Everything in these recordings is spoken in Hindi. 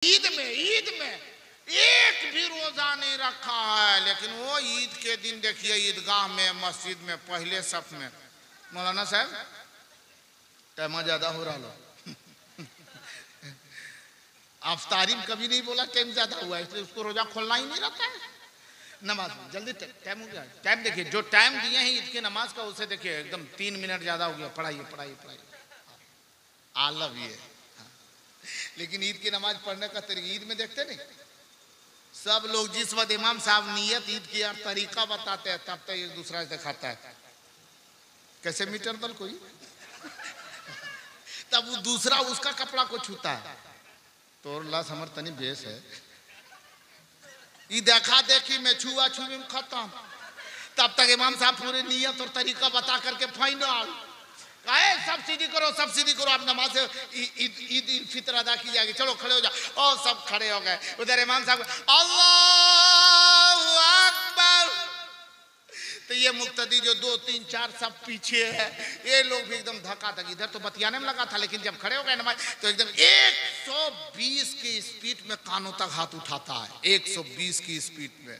ईद में एक भी रोजा नहीं रखा है, लेकिन वो ईद के दिन देखिए ईदगाह में मस्जिद में पहले सफ में मौलाना साहब टाइम ज्यादा हो रहा लो अफ्तारी में कभी नहीं बोला टाइम ज्यादा हुआ है, इसलिए उसको रोजा खोलना ही नहीं रहता है। नमाज जल्दी टाइम हो गया, टाइम देखिए जो टाइम दिए हैं ईद की नमाज का उसे देखिए एकदम 3 मिनट ज्यादा हो गया। पढ़ाइए पढ़ाइए पढ़ाइए आलम ये। लेकिन ईद की नमाज पढ़ने का तरीका ईद में देखते नहीं, सब लोग जिस वक्त इमाम साहब नियत ईद की और तरीका बताते हैं तब तक एक दूसरा से दिखाता है कैसे मीटर दल कोई तब वो दूसरा उसका कपड़ा को छूता है तो अल्लाह समर तनी बेस है। ये देखा देखी में छुआ छुई में खत्म, तब तक इमाम साहब पूरी नियत और तरीका बता करके फाइनल सब्सिडी करो आप नमाज ईद फितर अदा की जाएगी, चलो खड़े हो जाओ। और सब खड़े हो गए, उधर इमाम साहब अल्लाहू अकबर, तो ये मुक्तदी जो 2 3 4 सब पीछे है ये लोग भी एकदम धक्का धक्की। इधर तो बतियाने में लगा था, लेकिन जब खड़े हो गए नमाज तो एकदम 120 की स्पीड में कानों तक हाथ उठाता है, 120 की स्पीड में,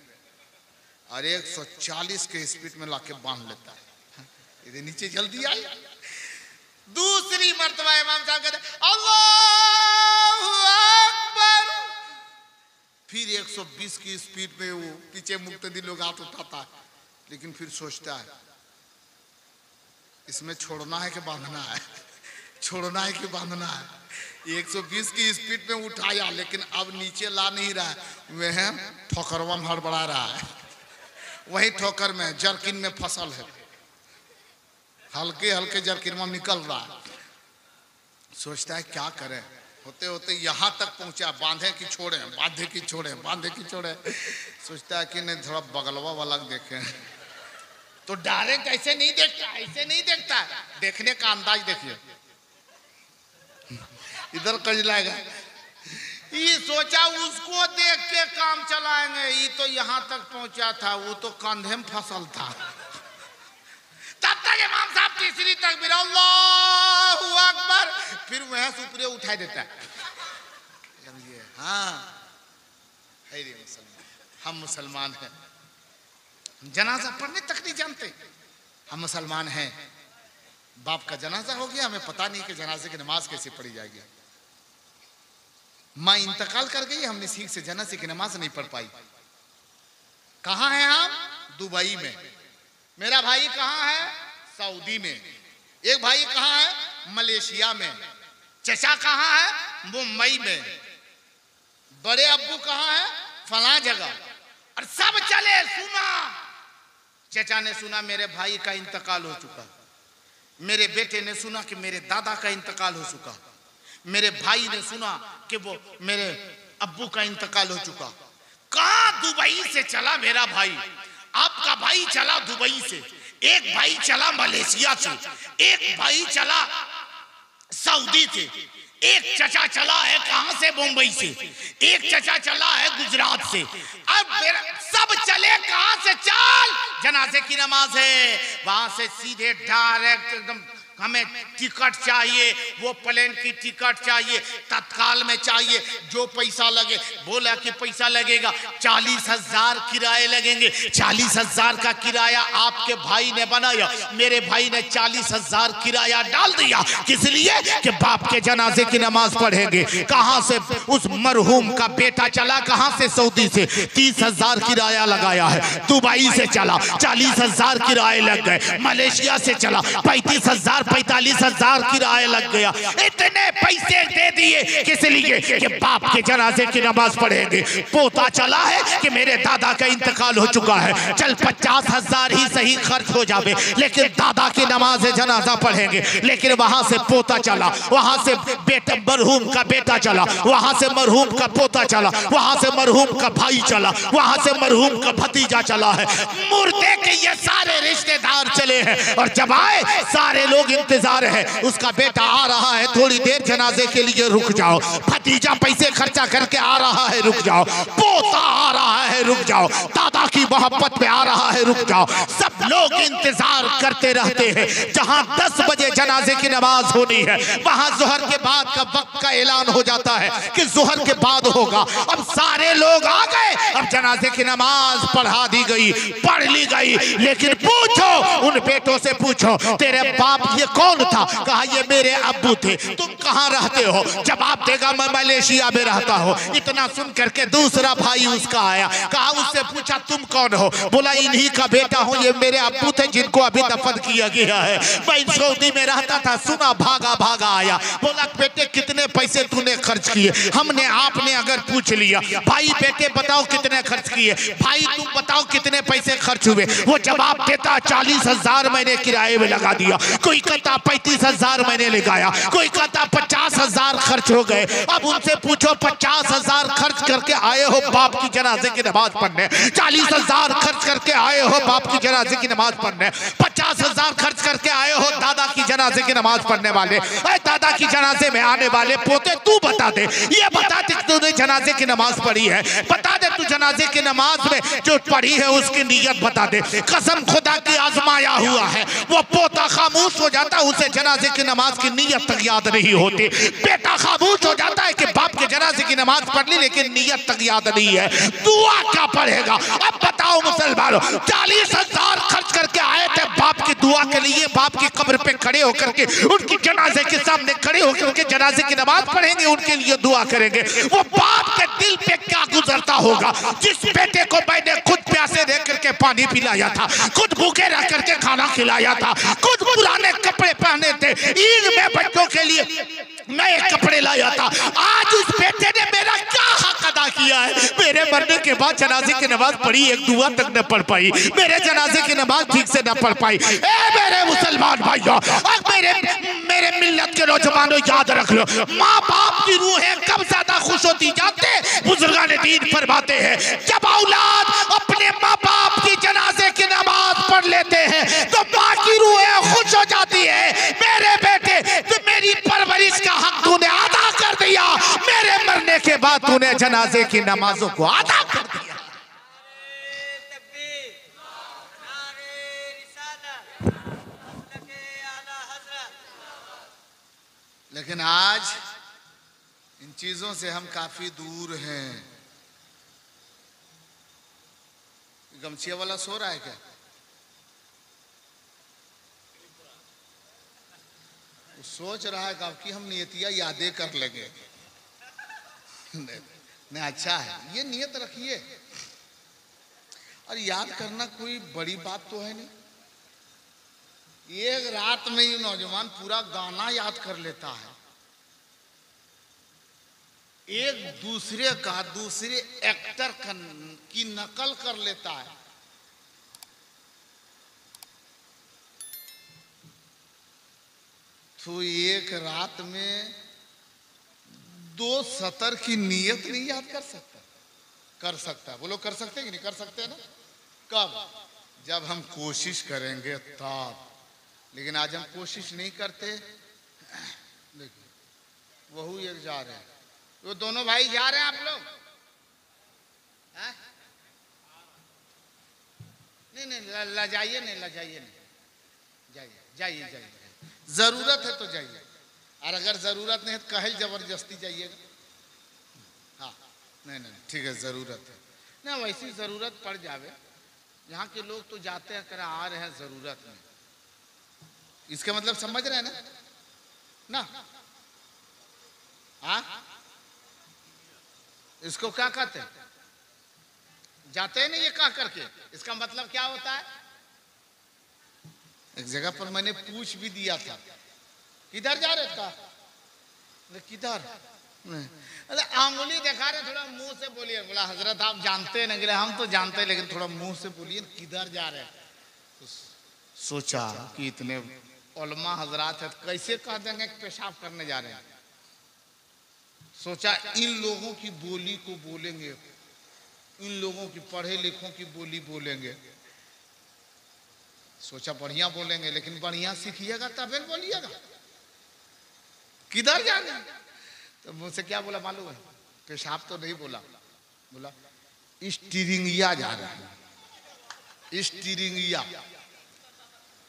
और 140 के स्पीड में लाके बांध लेता है। इधर नीचे जल्दी आई। दूसरी मर्तबा इमाम साहब कहते अल्लाहू अकबर, फिर 120 की स्पीड में वो पीछे मुक्तदी लोग हाथ उठाता है, लेकिन फिर सोचता है इसमें छोड़ना है कि बांधना है, छोड़ना है कि बांधना है। 120 की स्पीड में उठाया लेकिन अब नीचे ला नहीं रहा है, वह ठोकरवा में हड़बड़ा रहा है, वही ठोकर में जरकिन में फसल है, हल्के हल्के जरकिन में निकल रहा है। सोचता है क्या करें, होते होते यहाँ तक पहुंचा, बांधे कि छोड़े, बांधे कि छोड़े, बांधे कि छोड़े। सोचता है कि नहीं थोड़ा बगलवा वाला देखें, तो डायरेक्ट ऐसे नहीं देखता, ऐसे नहीं देखता, देखने का अंदाज देखिए, इधर कज लाएगा। ये सोचा उसको देख के काम चलाएंगे, ये तो यहाँ तक पहुंचा था, वो तो कंधे में फसल था। तब तक इमाम साहब तीसरी तकबीर अल्लाहू अकबर, फिर वह सुपरे उठा देता है। हाँ है रे मुसलमान, हम मुसलमान हैं, जनाजा पढ़ने तक नहीं जानते, हम मुसलमान हैं। बाप का जनाजा हो गया, हमें पता नहीं कि जनाजे की नमाज कैसे पढ़ी जाएगी। माँ इंतकाल कर गई, हमने ठीक से जनाजे की नमाज नहीं पढ़ पाई। कहाँ हैं हम? दुबई में। मेरा भाई कहाँ है? सऊदी में। एक भाई कहाँ है? मलेशिया में। चचा कहाँ है? मुंबई में। बड़े अब्बू कहाँ है? फला जगह। और सब चले, सुना, चचा ने सुना मेरे भाई का इंतकाल हो चुका, मेरे बेटे ने सुना कि मेरे दादा का इंतकाल हो चुका, मेरे भाई ने सुना कि वो मेरे अब्बू का इंतकाल हो चुका। कहाँ? दुबई से चला मेरा भाई, आपका भाई चला दुबई से, एक भाई चला मलेशिया से, एक भाई चला सऊदी से, एक चचा चला है कहां से? मुंबई से, एक चचा चला है गुजरात से। अब मेरा सब चले कहां से? चल जनाजे की नमाज है, वहां से सीधे डायरेक्ट एकदम हमें टिकट चाहिए, वो प्लेन की टिकट चाहिए, तत्काल में चाहिए, जो पैसा लगे। बोला कि पैसा लगेगा 40,000 किराए लगेंगे। 40,000 का किराया आपके भाई ने बनाया, मेरे भाई ने 40,000 किराया डाल दिया, किस लिए? कि बाप के जनाजे की नमाज पढ़ेंगे। कहां से? उस मरहूम का बेटा चला, कहां से? सऊदी से, 30,000 किराया लगाया है। दुबई से चला, 40,000 किराए लग गए। मलेशिया से चला, 35,000 45,000 किराया लग गया। इतने पैसे दे दिए किस लिए? कि बाप के जनाजे की नमाज पढ़ेंगे। पोता चला है कि मेरे दादा का इंतकाल हो चुका है, चल 50,000 ही सही खर्च हो जावे, लेकिन दादा की नमाज जनाजा पढ़ेंगे। लेकिन वहां से पोता चला, वहां से बेटा मरहूम का बेटा चला, वहां से मरहूम का पोता चला, वहां से मरहूम का भाई चला, वहां से मरहूम का भतीजा चला है। मुर्दे के ये सारे रिश्तेदार चले हैं, और जब आए सारे लोग इंतजार है, उसका बेटा आ रहा है, थोड़ी देर जनाजे के लिए रुक जाओ, भतीजा पैसे खर्चा करके आ रहा है, रुक जाओ, पोता आ रहा है, रुक जाओ, दादा आका की मोहब्बत पे आ रहा है, रुक जाओ। सब लोग इंतजार करते रहते हैं। जहां 10 बजे जनाजे की नमाज होनी है, वहां जोहर के बाद का वक्त का ऐलान हो जाता है कि जोहर के बाद होगा। अब सारे लोग आ गए, अब जनाजे की नमाज पढ़ा दी गई, पढ़ ली गई। लेकिन पूछो उन बेटों से, पूछो तेरे बाप ये कौन था? कहा ये मेरे अब्बू थे। तुम कहाँ रहते हो? जवाब देगा मैं मलेशिया में रहता हूँ। इतना सुन करके दूसरा भाई उसका आया, कहा उससे पूछा तुम कौन हो? बोला इन्हीं का बेटा हूँ, ये मेरे अब्बू थे जिनको अभी दफन किया गया है। मैं सऊदी में रहता था, सुना भागा भागा आया। बोला बेटे कितने पैसे तूने खर्च किए? हमने आपने अगर पूछ लिया भाई बेटे बताओ कितने खर्च किए, भाई तुम बताओ कितने पैसे खर्च हुए, वो जवाब देता 40,000 मैंने किराए में लगा दिया, कोई कहता 35,000 मैंने लगाया, कोई कहता 50,000 खर्च हो गए। अब उनसे पूछो 50,000 खर्च करके आए हो बाप की जनाजे की नमाज पढ़ने, 40,000 खर्च करके आए हो बाप की जनाजे की नमाज पढ़ने, 50,000 खर्च करके आए हो दादा की जनाजे की नमाज पढ़ने वाले। दादा की जनाजे में आने वाले पोते तू बता दे, ये बता दे तूने जनाजे की नमाज पढ़ी है, बता दे तू जनाजे की नमाज में जो पढ़ी है उसकी नीयत बता दे। कसम खुदा की आजमाया हुआ है, वो पोता खामोश हो जाता, उसे जनाजे की नमाज की नीयत तक याद नहीं होती। बेटा खामोश हो जाता है कि बाप के जनाजे की नमाज पढ़ ली लेकिन नीयत तक याद नहीं है, दुआ क्या पढ़ेगा? अब बताओ मुसलमानों, 40,000 खर्च करके आए थे बाप की दुआ के लिए, बाप की कब्र पे खड़े होकर के उनकी जनाजे के सामने खड़े होकर उनके जनाजे की नमाज पढ़ेंगे, उनके लिए दुआ करेंगे। वो बाप के दिल पे क्या गुजरता होगा जिस बेटे को मैंने खुद प्यासे रह करके पानी पिलाया था, खुद भूखे रह करके खाना खिलाया था, खुद पुराने कपड़े पहने थे, ईद में बच्चों के लिए नए कपड़े लाया था। आज उस बेटे ने मेरा क्या हक अदा किया है? मेरे मरने के बाद जनाजे की नमाज पढ़ी, एक दुआ तक न पढ़ पाई, मेरे जनाजे की नमाज ठीक से न पढ़ पाई। ए मेरे मुसलमान भाइयों, मेरे मिल्लत के नौजवानों, याद रख लो, माँ बाप की रूहें कब ज्यादा खुश होती जाते? बुजुर्गान दीन फरमाते हैं जब औलाद अपने माँ बाप की जनाजे की नमाज पढ़ लेते हैं तो माँ की रूहें खुश हो जाती है। मेरे बेटे तो मेरी परवरिश का हक तूने अदा कर दिया, मेरे मरने के बाद तूने जनाजे की नमाजों को अदा कर दिया। लेकिन आज इन चीजों से हम काफी दूर हैं। गमछिया वाला सो रहा है क्या? वो सोच रहा है कि हम नियतिया यादें कर लेंगे। नहीं, अच्छा है, ये नियत रखिए। और याद करना कोई बड़ी बात तो है नहीं। एक रात में ये नौजवान पूरा गाना याद कर लेता है, एक दूसरे एक्टर की नकल कर लेता है। तो एक रात में 2 सतर की नियत नहीं याद कर सकता? कर सकता है। वो लोग कर सकते हैं कि नहीं कर सकते ना? कब? जब हम कोशिश करेंगे तब। लेकिन आज हम कोशिश नहीं करते। देखिए वहू एक जा रहे हैं, वो दोनों भाई जा रहे हैं। आप लोग नहीं लजाइए नहीं, लजाइए नहीं, जाइए जाइए। जरूरत है तो जाइए, और अगर जरूरत नहीं है तो कहे जबरदस्ती जाइएगा। हाँ नहीं ठीक है, जरूरत है ना, वैसी जरूरत पड़ जावे। यहाँ के लोग तो जाते हैं कर आ रहे हैं जरूरत में, इसका मतलब समझ रहे हैं ना? हाँ, इसको क्या कहते हैं? जाते हैं ना ये कह करके, इसका मतलब क्या होता है? एक जगह पर मैंने पूछ भी दिया था, किधर जा रहे था? किधर? अरे आंगुली दिखा रहे, थोड़ा मुंह से बोलिए। बोला हजरत आप जानते नहीं? बोले हम तो जानते हैं लेकिन थोड़ा मुंह से बोलिए किधर जा रहे हैं। तो सोचा कि इतने उलमा हजरात है कैसे कह देंगे कि पेशाब करने जा रहे हैं। सोचा इन लोगों की बोली को बोलेंगे, इन लोगों की पढ़े लिखों की बोली बोलेंगे। सोचा बढ़िया बोलेंगे, लेकिन बढ़िया सीखिएगा तब बोलिएगा। किधर जा रहे हैं? तो मुझसे क्या बोला मालूम है? पेशाब तो नहीं बोला, बोला स्टीरिंगिया जा रहे हैं। स्टीरिंगिया,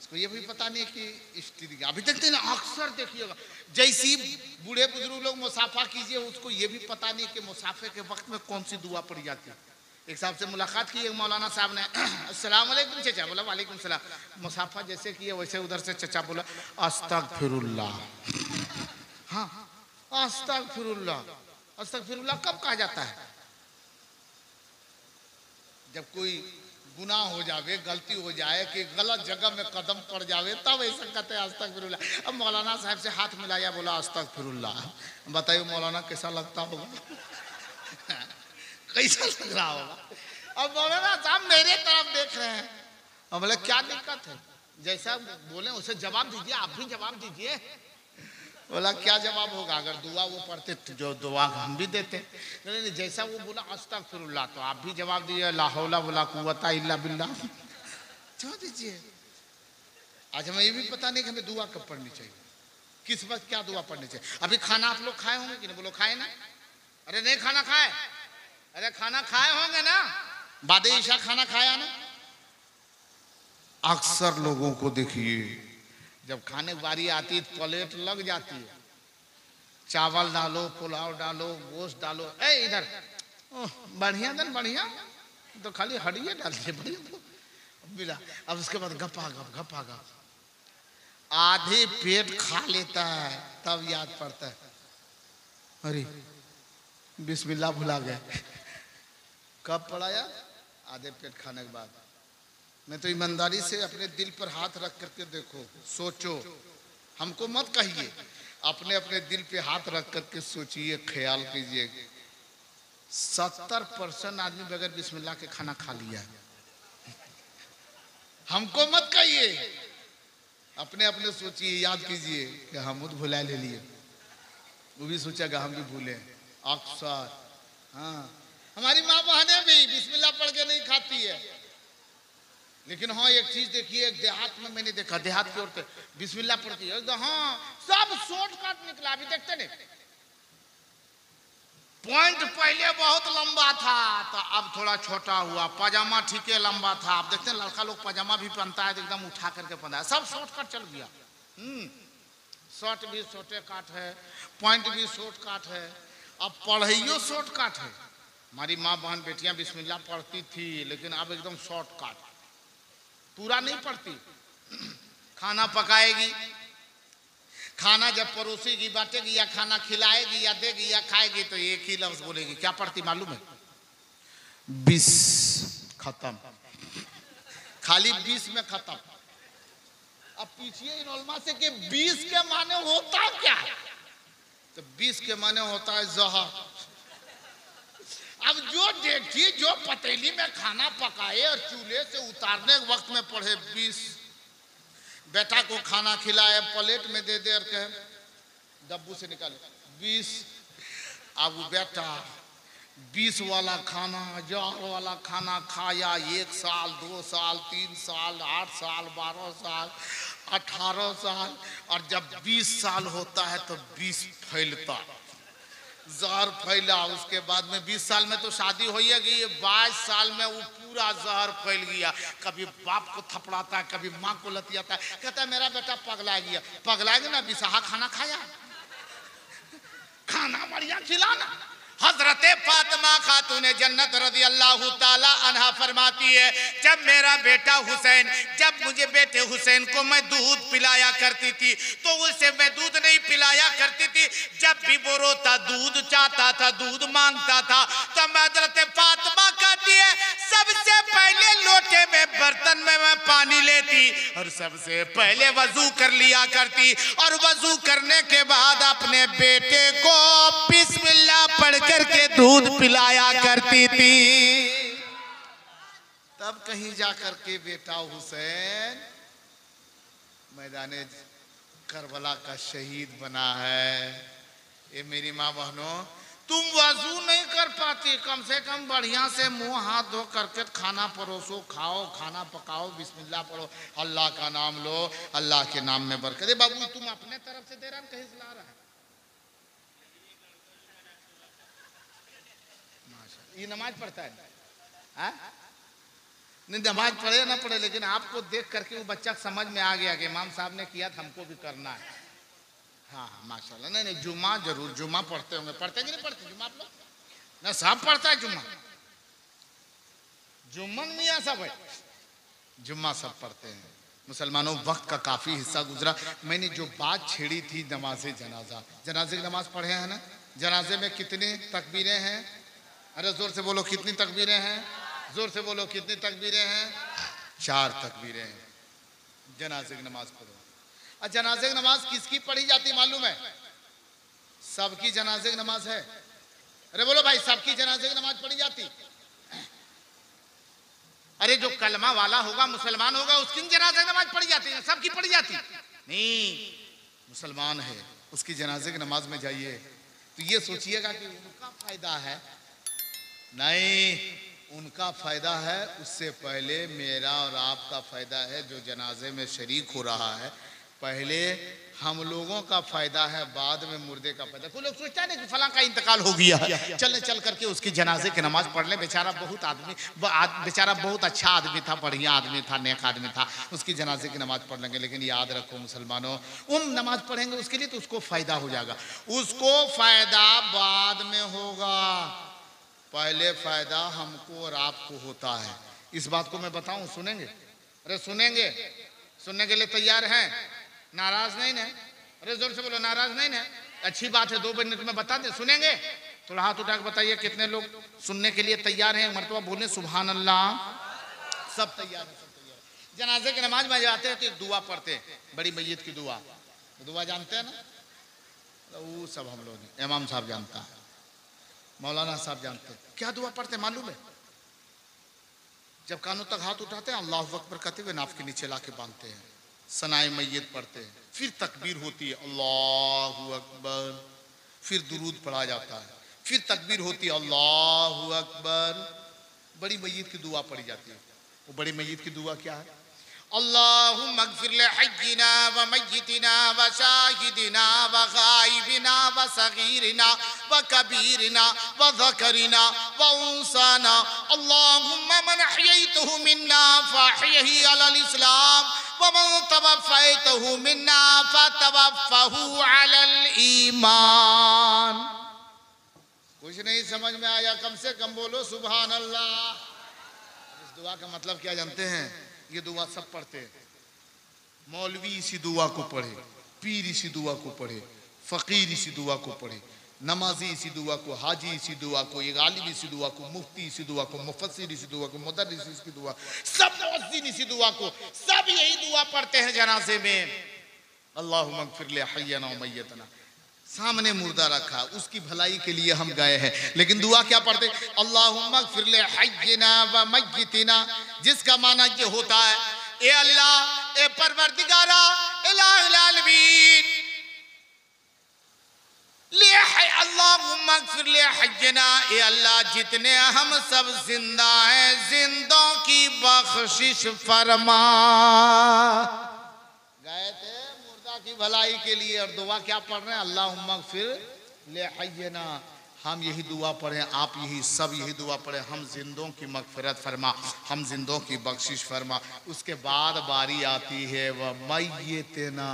इसको ये भी पता नहीं कि स्टीरिंग अभी देखते ना, अक्सर देखिएगा जैसी बूढ़े बुजुर्ग लोग मुसाफा कीजिए उसको ये भी पता नहीं कि मुसाफे के वक्त में कौन सी दुआ पड़ी जाती है। एक साहब से मुलाकात की, एक मौलाना साहब ने अस्सलाम वालेकुम चचा, बोला वालेकुम सलाम। मुसाफा जैसे किए वैसे उधर से चचा बोला अस्तगफिरुल्लाह। हाँ अस्तगफिरुल्लाह, अस्तगफिरुल्लाह कब कहा जाता है? जब कोई गुनाह हो जावे, गलती हो जाए कि गलत जगह में कदम पड़ जावे तब ऐसा कहते हैं अस्तगफिरुल्लाह। अब मौलाना साहब से हाथ मिलाया, बोला अस्तगफिरुल्लाह। बताइए मौलाना कैसा लगता होगा? कैसा लग रहा होगा? अब मौलाना साहब मेरे तरफ देख रहे हैं। अब बोले क्या दिक्कत है, जैसा बोले उसे जवाब दीजिए, आप भी जवाब दीजिए। बोला क्या जवाब होगा, अगर दुआ वो पढ़ते तो जो दुआ हम भी देते। नहीं, जैसा वो बोला अस्तगफिरुल्लाह तो आप भी जवाब दीजिए ला हौला वला कुव्वता इल्ला बिल्लाह, जवाब दीजिए। आज हमें ये भी पता नहीं कि हमें दुआ कब पढ़नी चाहिए, किस वक्त क्या दुआ पढ़नी चाहिए। अभी खाना आप लोग खाए होंगे कि नहीं? बोलो खाए ना? अरे नहीं खाना खाए, अरे खाना खाए होंगे ना, बाद ईशा खाना खाया ना। अक्सर लोगों को देखिए जब खाने की बारी आती है प्लेट लग जाती है, चावल डालो, पुलाव डालो, गोश्त डालो, ए इधर बढ़िया दन बढ़िया, तो खाली हड्डियाँ डालती बढ़िया मिला। अब उसके बाद गपा गप आधे पेट खा लेता है, तब याद पड़ता है अरे बिस्मिल्लाह भुला गए। कब पढ़ाया? आधे पेट खाने के बाद। मैं तो ईमानदारी से अपने दिल पर हाथ रख करके देखो, सोचो, हमको मत कहिए, अपने अपने दिल पे हाथ रख करके सोचिए, ख्याल कीजिए 70% आदमी बगैर बिस्मिल्लाह के खाना खा लिया है। हमको मत कहिए, अपने अपने सोचिए, याद कीजिए कि हम खुद भुला ले लिए, वो भी सोचेगा हम भी भूले अक्सर। हाँ हमारी माँ बहनें भी बिस्मिल्लाह पढ़ के नहीं खाती है। लेकिन हाँ एक चीज देखिए, एक देहात में मैंने देखा, देहात की औरतें बिस्मिल्लाह पढ़ती है, हाँ सब शॉर्टकट निकला। अभी देखते नहीं, पॉइंट पहले बहुत लंबा था तो अब थोड़ा छोटा हुआ, पजामा ठीक है लंबा था, अब देखते हैं लड़का लोग पजामा भी पहनता है तो एकदम उठा करके पहनता है, सब शॉर्टकट चल गया। शर्ट भी शॉर्टे काट है, पॉइंट भी शॉर्ट काट है, अब पढ़ाइयो शॉर्ट काट है। हमारी माँ बहन बेटियां बिस्मिल्लाह पढ़ती थी, लेकिन अब एकदम शॉर्ट काट, पूरा नहीं पढ़ती। खाना पकाएगी, खाना जब परोसेगी, बांटेगी या खाना खिलाएगी या देगी या खाएगी तो एक ही लफ्ज बोलेगी, क्या पढ़ती मालूम है? 20 खत्म, खाली 20 में खत्म। अब पूछिए इनोल्मा से कि 20 के माने होता क्या है? तो 20 के माने होता है जहर। अब जो देखिए जो पतीली में खाना पकाए और चूल्हे से उतारने के वक्त में पढ़े 20, बेटा को खाना खिलाए प्लेट में दे दे और कहे डब्बू से निकाले 20, अब वो बेटा 20 वाला खाना, 1000 वाला खाना खाया 1 साल, 2 साल, 3 साल, 8 साल, 12 साल, 18 साल, और जब 20 साल होता है तो 20 फैलता, जहर फैला। उसके बाद में 20 साल में तो शादी हो ही गई, 22 साल में वो पूरा जहर फैल गया। कभी बाप को थपड़ाता है, कभी माँ को लतियाता है, कहता है मेरा बेटा पगला गया। पगला गया ना, बिसाहा खाना खाया, खाना बढ़िया खिलाना। हजरत फातिमा खातूने जन्नत रज़ी अल्लाह ताला अन्हा फरमाती है, जब मेरा बेटा हुसैन, जब मुझे बेटे हुसैन को मैं दूध पिलाया करती थी तो उसे मैं दूध नहीं पिलाया करती थी। जब भी वो रोता, दूध चाहता था, दूध मांगता था, तो मैं हजरत फातिमा कहती है सबसे पहले लोटे में, बर्तन में मैं पानी लेती और सबसे पहले वजू कर लिया करती, और वजू करने के बाद अपने बेटे को बिस्मिल्लाह पढ़ करके दूध पिलाया करती थी। तब कहीं जाकर के बेटा हुसैन मैदाने करबला का शहीद बना है। ये मेरी माँ बहनों, तुम वजू नहीं कर पाती, कम से कम बढ़िया से मुंह हाथ धो करके खाना परोसो, खाओ, खाना पकाओ, बिस्मिल्लाह पढ़ो, अल्लाह का नाम लो, अल्लाह के नाम में बरकत। बाबू तुम अपने तरफ से दे रहा है, कहीं से ला रहा है? ये नमाज पढ़ता है, नहीं नमाज पढ़े ना पढ़े, लेकिन आपको देख करके वो बच्चा समझ में आ गया कि इमाम साहब ने किया था, हमको भी करना है। हाँ माशाल्लाह। नहीं नहीं जुम्मा जरूर, जुम्मा पढ़ते होंगे, पढ़ते कि नहीं पढ़ते जुम्मा आप लोग? ना सब पढ़ता है जुम्मा, जुम्मन मियाँ सब है, जुम्मा सब पढ़ते हैं। मुसलमानों वक्त का काफी हिस्सा गुजरा, मैंने जो बात छेड़ी थी नमाज जनाजा, जनाजे की नमाज पढ़े हैं ना? जनाजे में कितनी तकबीरें हैं? अरे जोर से बोलो कितनी तकबीरें हैं? जोर से बोलो कितनी तकबीरें हैं? 4 तकबीरें हैं। जनाजे की नमाज पढ़ो। और जनाजे की नमाज किसकी पढ़ी जाती मालूम है? सबकी जनाजे की नमाज है। अरे बोलो भाई, सबकी जनाजे की नमाज पढ़ी जाती? अरे जो कलमा वाला होगा, मुसलमान होगा, उसकी जनाजे की नमाज पढ़ी जाती है, सबकी पढ़ी जाती नहीं। मुसलमान है, उसकी जनाजे की नमाज में जाइए तो ये सोचिएगा कि उनका फायदा है, नहीं उनका फायदा है, उससे पहले मेरा और आपका फायदा है। जो जनाजे में शरीक हो रहा है, पहले हम लोगों का फायदा है, बाद में मुर्दे का फायदा। कोई लोग सोचता नहीं कि फलां का इंतकाल हो गया है, चल करके उसकी जनाजे की नमाज पढ़ ले, बेचारा बहुत आदमी, बेचारा बहुत अच्छा आदमी था, बढ़िया आदमी था, नेक आदमी था, उसकी जनाजे की नमाज पढ़ लेंगे। लेकिन याद रखो मुसलमानों, उन नमाज पढ़ेंगे उसके लिए तो उसको फायदा हो जाएगा, उसको फायदा बाद में होगा, पहले फायदा हमको और आपको होता है। इस बात को मैं बताऊं, सुनेंगे? अरे सुनेंगे? सुनने के लिए तैयार हैं? नाराज नहीं ना? अरे जोर से बोलो नाराज नहीं ना? अच्छी बात है, 2 मिनट में बता दें। सुनेंगे? थोड़ा हाथ उठा के बताइए कितने लोग सुनने के लिए तैयार हैं। मर्तबा बोले सुभान अल्लाह। सब तैयार है, सब तैयार है। जनाजे की नमाज में जाते हैं तो एक दुआ पढ़ते हैं, बड़ी मैयत की दुआ। दुआ जानते हैं ना? वो सब हम लोग नहीं, इमाम साहब जानता है, मौलाना साहब जानते हैं। क्या दुआ पढ़ते हैं मालूम है? जब कानों तक हाथ उठाते हैं, अल्लाह अकबर कहते हुए नाफ के नीचे ला के बांधते हैं, सनाए मैयत पढ़ते हैं, फिर तकबीर होती है अल्लाहु अकबर, फिर दुरूद पढ़ा जाता है, फिर तकबीर होती है अल्लाहु अकबर, बड़ी मैयत की दुआ पढ़ी जाती है। वो बड़ी मैयत की दुआ क्या है? अल्लाहुम्मा अग़फ़िर ले हय्यिना व मय्यितिना व शाहिदिना व गाइबिना व सगीरिना व कबीरिना व ज़करिना व उन्साना। अल्लाहुम्मा मन अहयैतहु मिन्ना फ़अहयिही अलल इस्लाम व मन तवफ़्फ़ैतहु मिन्ना फ़तवफ़्फ़हु अलल ईमान। कुछ नहीं समझ में आया? कम से कम बोलो सुभान अल्लाह। इस दुआ का मतलब क्या जानते हैं? ये दुआ सब पढ़ते हैं। मौलवी इसी दुआ को पढ़े, पीर इसी दुआ को पढ़े, फकीर इसी दुआ को पढ़े, नमाजी इसी दुआ को, हाजी इसी दुआ को, एक आलिम इसी दुआ को, मुफ्ती इसी दुआ को, मुफस्सिर इसी दुआ को, मुदर्रिस इसकी दुआ, सब मुअज्जिन इसी दुआ को, सब यही दुआ पढ़ते हैं जनाजे में। अल्लाहुम्मा अग़फ़िर ले हय्यना व मय्यतना। सामने मुर्दा रखा, उसकी भलाई के लिए हम गए हैं, लेकिन दुआ क्या पढ़ते? अल्लाहुम्मा अग़फ़िर ले हय्यिना व मय्यितिना, जिसका माना ये होता है ए अल्लाह, ए परवरदिगारा, इलाहुल आलमीन, ले अल्लाहुम्मा अग़फ़िर ले हय्यिना, ए अल्लाह जितने हम सब जिंदा हैं, जिंदों की बख्शिश फरमा। गए थे की भलाई के लिए, और दुआ क्या पढ़ रहे हैं? अल्लाहुम्मा अग़फ़िर ले हय्यिना। हम यही दुआ पढ़ें, आप यही सब यही दुआ पढ़ें, हम जिंदों की मग़फ़िरत फरमा, हम जिंदों की बख्शिश फरमा। उसके बाद बारी आती है व मय्यितना,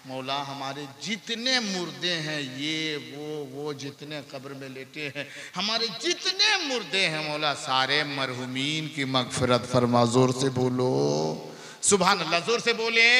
मौला हमारे जितने मुर्दे हैं, ये वो जितने कब्र में लेटे हैं, हमारे जितने मुर्दे हैं मौला, सारे मरहुमीन की मग़फ़िरत फरमा। जोर से बोलो सुभान अल्लाह, जोर से बोले।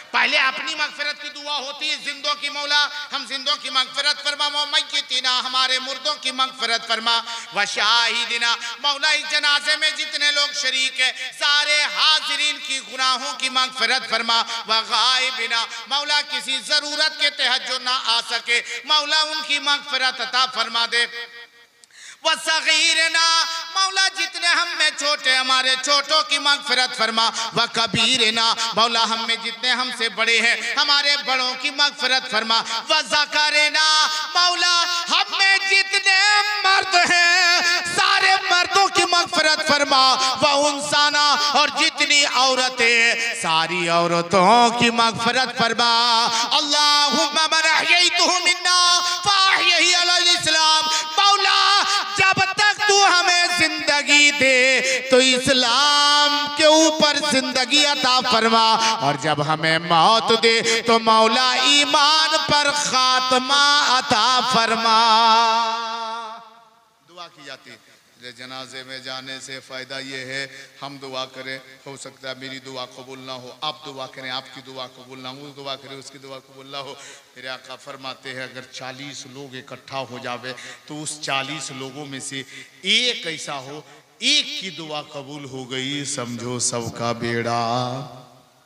पहले अपनी मग़फ़िरत की दुआ होती है, जिंदों की मौला हम जिंदों की मग़फ़िरत फरमा, व मय्यितिना हमारे मुर्दों की मग़फ़िरत फरमा, व शाहिदिना मौला इस जनाजे में जितने लोग शरीक है, सारे हाजिरीन की गुनाहों की मग़फ़िरत फरमा, व गाइबिना मौला किसी ज़रूरत के तहत जो ना आ सके, मौला उनकी मग़फ़िरत अता फरमा दे। व सगीरना मौला जितने हम में छोटे, हमारे छोटों की मग़फ़िरत फरमा, व कबीरना मौला हम में जितने हमसे बड़े हैं, हमारे बड़ों की मग़फ़िरत फरमा, व ज़करना मौला हम में जितने मर्द हैं, सारे मर्दों की मग़फ़िरत फरमा, व उन्साना और जितनी औरतें, सारी औरतों की मग़फ़िरत फरमा। अल्लाहुम्मा मन अहयैतहु मिन्ना फ़अहयिही अलल इस्लाम, मौला जब तक तू हमें जिंदगी दे तो इस्लाम के ऊपर जिंदगी अता फरमा, और जब हमें मौत दे तो मौला ईमान पर खात्मा अता फरमा। दुआ की जाती है। जनाजे में जाने से फ़ायदा ये है, हम दुआ करें, हो सकता है मेरी दुआ कबूल ना हो, आप दुआ करें आपकी दुआ कबूल ना हो, वो दुआ करें उसकी दुआ कबूल ना हो। मेरे आका फरमाते हैं अगर 40 लोग इकट्ठा हो जावे तो उस 40 लोगों में से एक ऐसा हो, एक की दुआ कबूल हो गई, समझो सबका बेड़ा।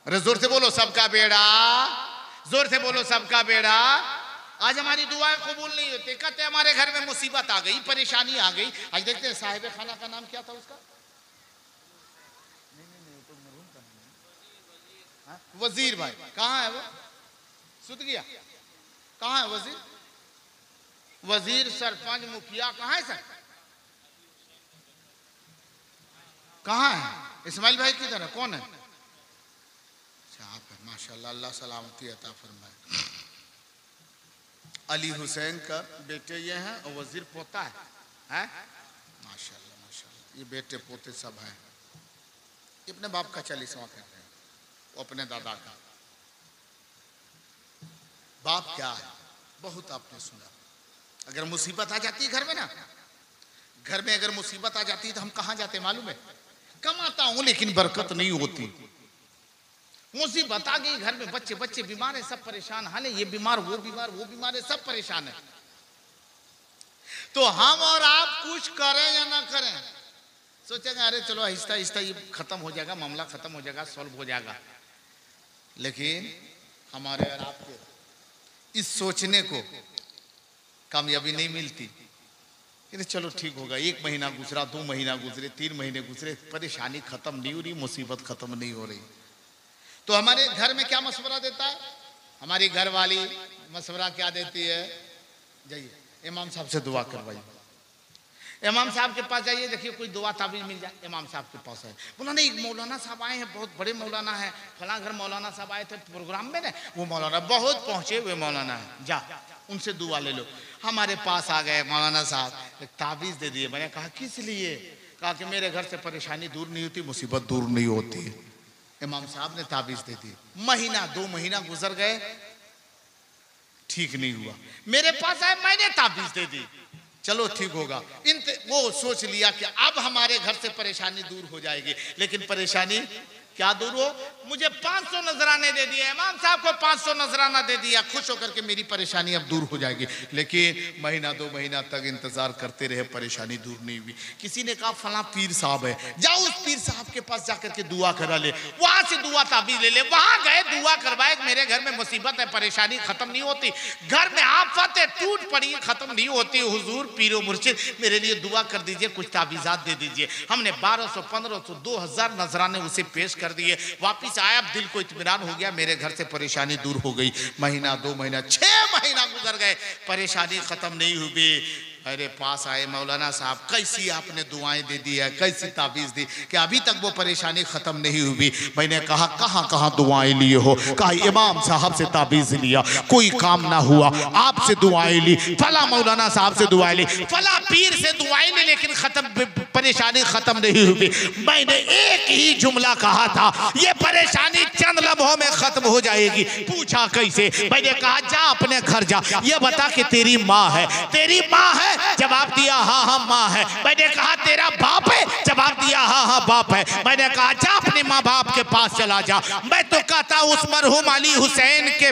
अरे जोर से बोलो सबका बेड़ा, जोर से बोलो सबका बेड़ा। आज हमारी दुआएं कबूल नहीं होती, कहते हमारे घर में मुसीबत आ गई, परेशानी आ गई। आज देखते हैं साहिब खाना का नाम क्या था उसका? वजीर भाई कहाँ है वो? सुध गया? कहाँ है वजीर? वजीर सरपंच मुखिया कहाँ है सर? कहाँ है? इस्माइल भाई किधर है? कौन है? अच्छा आप है, माशाल्लाह, अल्लाह सलामती अता फरमाए। अली हुसैन का बेटे ये हैं और वजीर पोता है, हैं? माशाल्लाह माशाल्लाह, ये बेटे पोते सब हैं। अपने बाप का 40वां कर रहे हैं, वो अपने दादा का। बाप क्या है? बहुत आपने सुना। अगर मुसीबत आ जाती है घर में ना, घर में अगर मुसीबत आ जाती है तो हम कहाँ जाते मालूम है? कमाता हूं लेकिन बरकत नहीं होती। मुसीबत आ गई घर में, बच्चे बच्चे बीमार है, सब परेशान, हाल है ये बीमार वो बीमार है, सब परेशान है। तो हम और आप कुछ करें या ना करें, सोचेंगे अरे चलो आहिस्ता आहिस्ता ये खत्म हो जाएगा, मामला खत्म हो जाएगा, सॉल्व हो जाएगा। लेकिन हमारे और आपके इस सोचने को कामयाबी नहीं मिलती। चलो ठीक होगा, 1 महीना गुजरा, 2 महीना गुजरे, 3 महीने गुजरे, परेशानी खत्म नहीं हो रही, मुसीबत खत्म नहीं हो रही। तो हमारे घर में क्या मशवरा देता है? हमारी घर वाली मशवरा क्या देती है? जाइए इमाम साहब से दुआ करवाइए, इमाम साहब के पास जाइए, देखिए कोई दुआ ताबीज मिल जाए। इमाम साहब के पास है, बोला नहीं मौलाना साहब आए हैं, बहुत बड़े मौलाना है, फला घर मौलाना साहब आए थे प्रोग्राम में ना, वो मौलाना बहुत पहुंचे हुए मौलाना है, जा उनसे दुआ ले लो। हमारे पास आ गए मौलाना साहब, एक ताबीज दे दिए। मैंने कहा किस लिए? कहा कि मेरे घर से परेशानी दूर नहीं होती, मुसीबत दूर नहीं होती। इमाम साहब ने ताबीज दे दी। महीना 2 महीना गुजर गए, ठीक नहीं हुआ। मेरे पास आए, मैंने ताबीज दे दी, चलो ठीक होगा। वो सोच लिया कि अब हमारे घर से परेशानी दूर हो जाएगी। लेकिन परेशानी क्या दूर हो? मुझे 500 नजराने दे दिए, इमाम साहब को 500 नजराना दे दिया, खुश होकर के मेरी परेशानी अब दूर हो जाएगी। लेकिन महीना 2 महीना तक इंतजार करते रहे, परेशानी दूर नहीं हुई। किसी ने कहा फला पीर साहब है, जाओ उस पीर साहब के पास जाकर के दुआ करा ले, वहां से दुआ ताबीज ले ले। वहां गए, दुआ करवाए, मेरे घर में मुसीबत है, परेशानी खत्म नहीं होती, घर में आफत है टूट पड़ी, खत्म नहीं होती। हुजूर पीरो मुर्शिद मेरे लिए दुआ कर दीजिए, कुछ ताबीजात दे दीजिए। हमने 1200 1500 2000 नजराने उसे पेश कर दिए। वापिस आया, दिल को इत्मीनान हो गया, मेरे घर से परेशानी दूर हो गई। महीना 2 महीना 6 महीना गुजर गए, परेशानी खत्म नहीं हुई। मेरे पास आए, मौलाना साहब कैसी आपने दुआएं दे दी है, कैसी ताबीज दी कि अभी तक वो परेशानी खत्म नहीं हुई। मैंने कहा कहां कहां दुआएं लिए हो? कहा इमाम साहब से ताबीज लिया, कोई काम ना हुआ, आपसे दुआएं ली, फला मौलाना साहब से दुआएं ली, फला पीर से दुआएं ली, लेकिन खत्म परेशानी खत्म नहीं हुई। मैंने एक ही जुमला कहा था, ये परेशानी चंद लम्हों में खत्म हो जाएगी। पूछा कैसे? मैंने कहा जा अपने घर जा, ये बता कि तेरी माँ है? तेरी माँ है? जवाब दिया हाँ हाँ माँ है। मैंने कहा तेरा बाप है? जवाब दिया हाँ हाँ बाप है। मैंने कहा जा अपने माँ बाप के पास चला जा। मैं तो कहता उस मरहूम अली हुसैन के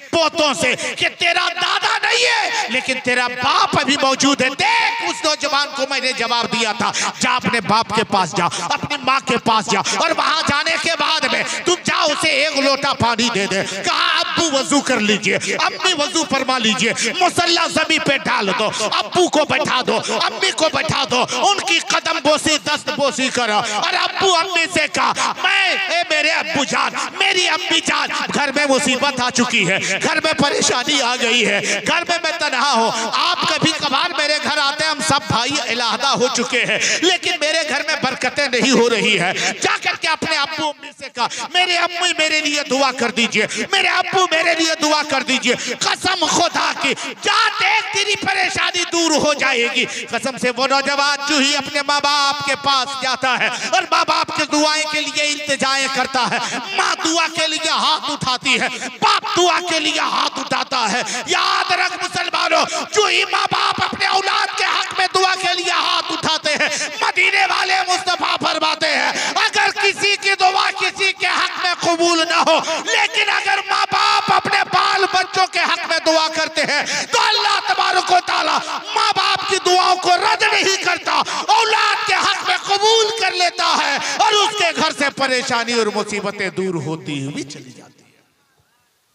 पोतों से कि तेरा दादा नहीं है लेकिन तेरा बाप अभी मौजूद है। देख उस नौजवान को मैंने जवाब दिया था, जा अपने बाप के पास जा, अपनी माँ के पास जा, और वहां जाने के बाद में तुम जाओ उसे 1 लोटा पानी दे दे। कहा अब्बू वजू कर लीजिए, अम्मी वजू फरमा लीजिए, मुसल्ला जमीन पे डाल दो, अब्बू को बैठा दो, अम्मी को बैठा दो, उनकी कदम बोसी दस्त बोसी करो। और अब्बू अम्मी से कहा मैं मेरे अब्बू जान, मेरी अम्मी जान, घर में मुसीबत आ चुकी है, घर में परेशानी आ गई है, घर घर में मैं तन्हा हूँ। आप कभी कभार मेरे घर आते हैं, हम सब भाई इलाहदा हो चुके हैं, लेकिन मेरे घर में बरकतें नहीं हो रही है। जाकर के अपने अब्बू अम्मी से कहा, मेरे अम्मी मेरे लिए दुआ कर दीजिए, मेरे अब्बू मेरे लिए दुआ कर दीजिए। कसम खुदा की, जा देख तेरी परेशानी दूर हो जाएगी। कसम से वो नौजवान जो ही अपने माँ बाप के पास जाता है और माँ बाप के दुआएं के लिए इल्तिजाएं करता है। माँ दुआ के लिए हाथ उठाती है, बाप दुआ के लिए हाथ उठाता है। याद रख मुसलमानों, जो ही माँ बाप अपने औलाद के हक में दुआ के लिए हाथ उठाते हैं, मदीने वाले मुस्तफा फरमाते हैं, अगर किसी की दुआ किसी के हक में कबूल ना हो, लेकिन अगर माँ बाप अपने बाल बच्चों के हक में दुआ करते हैं तो अल्लाह तबारक व तआला माँ बाप की दुआओं को रद्द नहीं करता, औलाद के हक में कबूल कर लेता है और उसके घर से परेशानी और मुसीबतें दूर होती हुई चली जाती है।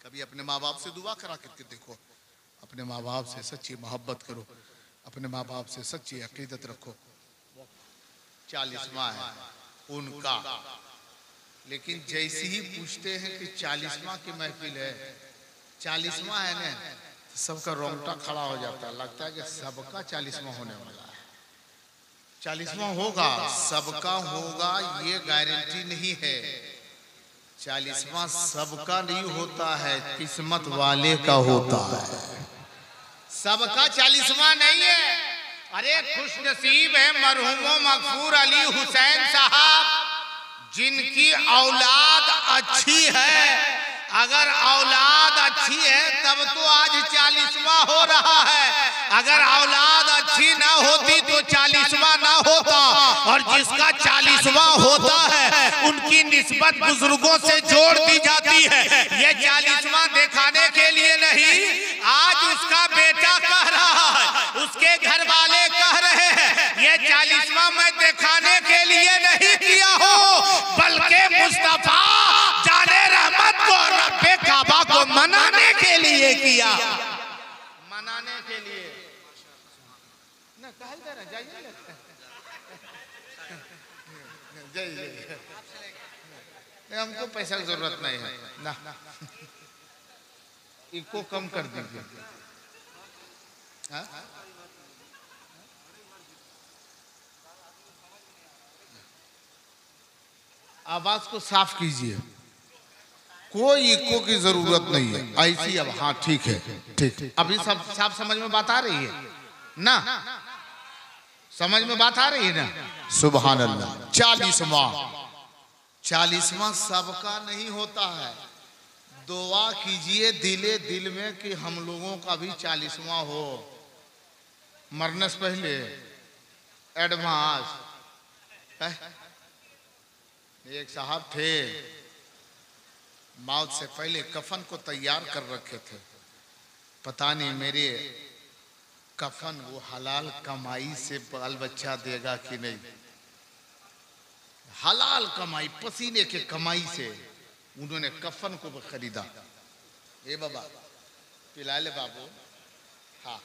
कभी अपने माँ बाप से दुआ करा करके देखो, अपने माँ बाप से सच्ची मोहब्बत करो, अपने माँ बाप से सच्ची अकीदत रखो। 40वां है उनका, लेकिन जैसे ही पूछते हैं कि 40वां की महफिल है, 40वां है ना, तो सबका रोंगटा खड़ा हो जाता है, लगता है कि सबका 40वां होने वाला है। 40वां होगा, सबका होगा ये गारंटी नहीं है। 40वां सबका नहीं होता है, किस्मत वाले का होता है। सबका 40वां नहीं है। अरे खुश नसीब है मरहूमो मगफूर अली हुसैन साहब, जिनकी औलाद अच्छी है। अगर औलाद अच्छी है तब तो आज 40वां हो रहा है। अगर औलाद अच्छी ना होती तो 40वां ना होता। और जिसका 40वां होता है उनकी निस्बत बुजुर्गों से जोड़ दी जाती है। ये 40वां दिखाने के लिए नहीं, आज उसका बेटा कह रहा है, उसके घर वाले कह रहे हैं, ये 40वां मैं दिखाने के लिए नहीं किया हो, बल्कि मुस्तफा जाने रहमत को रब्बे काबा को मनाने के लिए किया। मनाने के लिए ना कहा जा रहा, जाइए जय हमको पैसा की जरूरत नहीं है ना, इको कम कर दीजिए। आवाज को साफ कीजिए, कोई इको की जरूरत नहीं है। ऐसी अब हाँ ठीक है, ठीक। अभी सब साफ समझ में बात आ रही है ना? समझ में बात आ रही है ना? सुभान अल्लाह। 40वां सबका नहीं होता है। दुआ कीजिए दिले दिल में कि हम लोगों का भी 40वां हो। मरने से पहले एडवांस। एक साहब थे, मौत से पहले कफन को तैयार कर रखे थे। पता नहीं मेरे कफन वो हलाल कमाई से बाल बच्चा देगा कि नहीं। हलाल कमाई, पसीने के कमाई से उन्होंने कफन को खरीदा। ए बाबा पिला ले बाबू, हाँ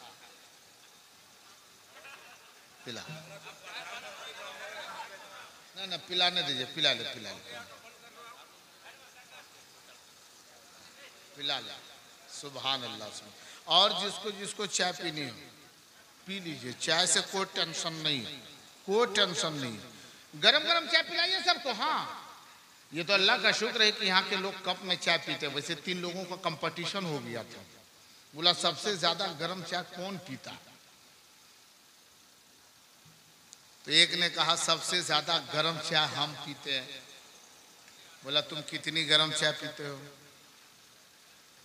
पिला, ना पिलाने दीजिए, पिला ले पिला ले पिला ले। सुभान अल्लाह। और जिसको जिसको चाय पीनी हो पी लीजिए, चाय से कोई टेंशन नहीं, कोई टेंशन नहीं। गरम गरम चाय पिलाइए सबको। हाँ ये तो अल्लाह का शुक्र है कि यहाँ के लोग कप में चाय पीते। वैसे 3 लोगों का कंपटीशन हो गया था, बोला सबसे ज्यादा गरम चाय कौन पीता। तो एक ने कहा सबसे ज्यादा गरम चाय हम पीते हैं। बोला तुम कितनी गरम चाय पीते हो?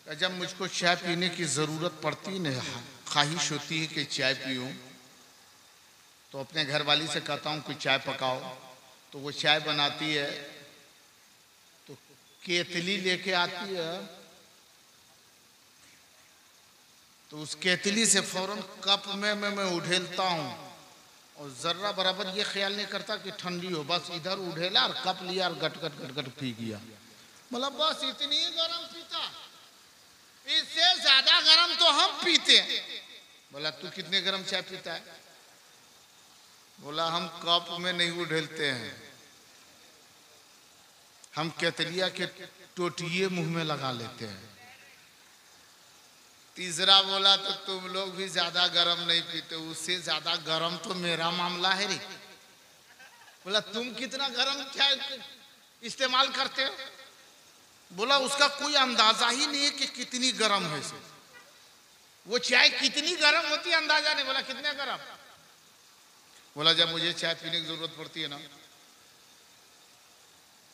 जब मुझको चाय पीने की जरूरत पड़ती है, ख्वाहिश होती है कि चाय पीऊं, तो अपने घरवाली से कहता हूं कि चाय पकाओ। तो वो चाय बनाती है, तो केतली लेके आती है, तो उस केतली से फौरन कप में मैं उठेलता हूं और जर्रा बराबर ये ख्याल नहीं करता कि ठंडी हो, बस इधर उठेला और कप लिया और गट गट गट गट पी गया। मतलब बस इतनी गरम पीता, इससे ज्यादा गरम तो हम पीते हैं। बोला तू कितने गरम चाय पीता है? बोला हम कप में नहीं उठेलते हैं, हम केतलिया के टोटिए मुंह में लगा लेते हैं। तीसरा बोला तो तुम लोग भी ज्यादा गरम नहीं पीते, उससे ज्यादा गरम तो मेरा मामला है रे। बोला तुम कितना गरम चाय इस्तेमाल करते हो? बोला उसका कोई अंदाजा ही नहीं है कि कितनी गरम है से। वो चाय कितनी गरम होती है अंदाजा नहीं। बोला कितने गरम? बोला जब मुझे चाय पीने की जरूरत पड़ती है ना,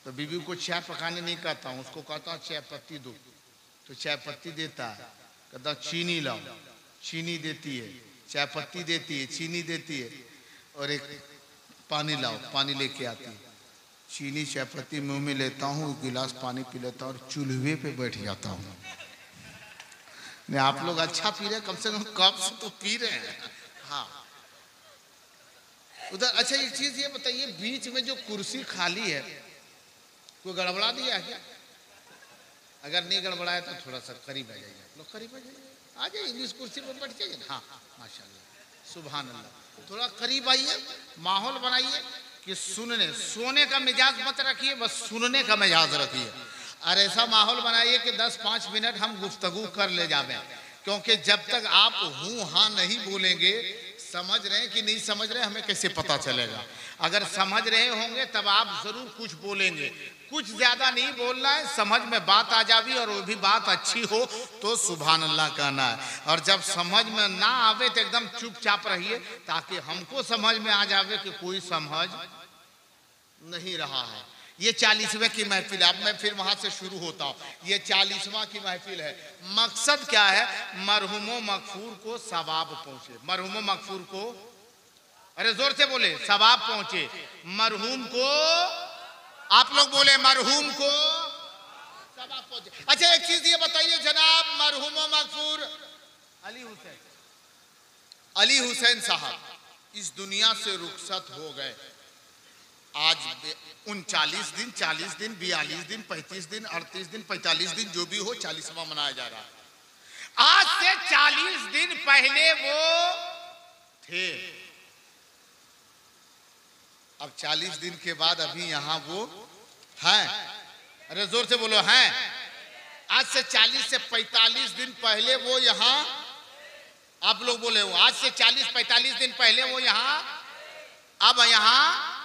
तो बीवी को चाय पकाने नहीं कहता हूँ, उसको कहता हूँ चाय पत्ती दो, तो चाय पत्ती देता है। कहता चीनी लाओ, चीनी देती है, चाय पत्ती देती है, चीनी देती है, और एक पानी लाओ, पानी लेके आती है। चीनी चाय पत्ती मुंह में लेता हूँ, गिलास पानी पी लेता हूँ और चूल्हे पे बैठ जाता हूँ। नहीं आप लोग अच्छा पी रहे हैं, कम से कम कप से तो पी रहे हैं। हाँ उधर। अच्छा एक चीज ये बताइए, बीच में जो कुर्सी खाली है कोई गड़बड़ा दिया है क्या? अगर नहीं गड़बड़ाया तो थोड़ा सा करीब आ जाइए, लोग करीब आ जाइए, आ जाइए इस कुर्सी पर बैठ जाइए। हाँ माशाल्लाह सुभान अल्लाह। थोड़ा करीब आइए, माहौल बनाइए कि सुनने, सोने का मिजाज मत रखिए, बस सुनने का मिजाज रखिए। और ऐसा माहौल बनाइए कि 10-5 मिनट हम गुफ्तगू कर ले जावे, क्योंकि जब तक आप हूँ हाँ नहीं बोलेंगे, समझ रहे हैं कि नहीं समझ रहे हमें कैसे पता चलेगा? अगर समझ रहे होंगे तब आप जरूर कुछ बोलेंगे। कुछ ज्यादा नहीं बोलना है, समझ में बात आ जावी और वो भी बात अच्छी हो तो सुभान अल्लाह कहना है। और जब समझ में ना आवे तो एकदम चुपचाप रहिए, ताकि हमको समझ में आ जावे कि कोई समझ नहीं रहा है। ये 40वें की महफिल है। अब मैं फिर वहां से शुरू होता हूँ। ये 40वां की महफिल है। मकसद क्या है? मरहुमो मगफूर को सवाब पहुंचे। मरहुमो मगफूर को, अरे जोर से बोले, सवाब पहुंचे। मरहूम को, आप लोग बोले मरहूम को सवाब पहुंचे। अच्छा एक चीज ये बताइए जनाब, मरहुमो मगफूर अली हुसैन साहब इस दुनिया से रुखसत हो गए। आज 39 दिन, 40 दिन, 42 दिन, 35 दिन, 38 दिन, 45 दिन, जो भी हो 40वां मनाया जा रहा है। आज से 40 दिन पहले वो थे, अब 40 दिन के बाद अभी यहाँ वो हैं। अरे जोर से बोलो हैं। आज से 40 से 45 दिन पहले वो यहाँ, आप लोग बोले हो, आज से 40-45 दिन पहले वो यहाँ, अब यहाँ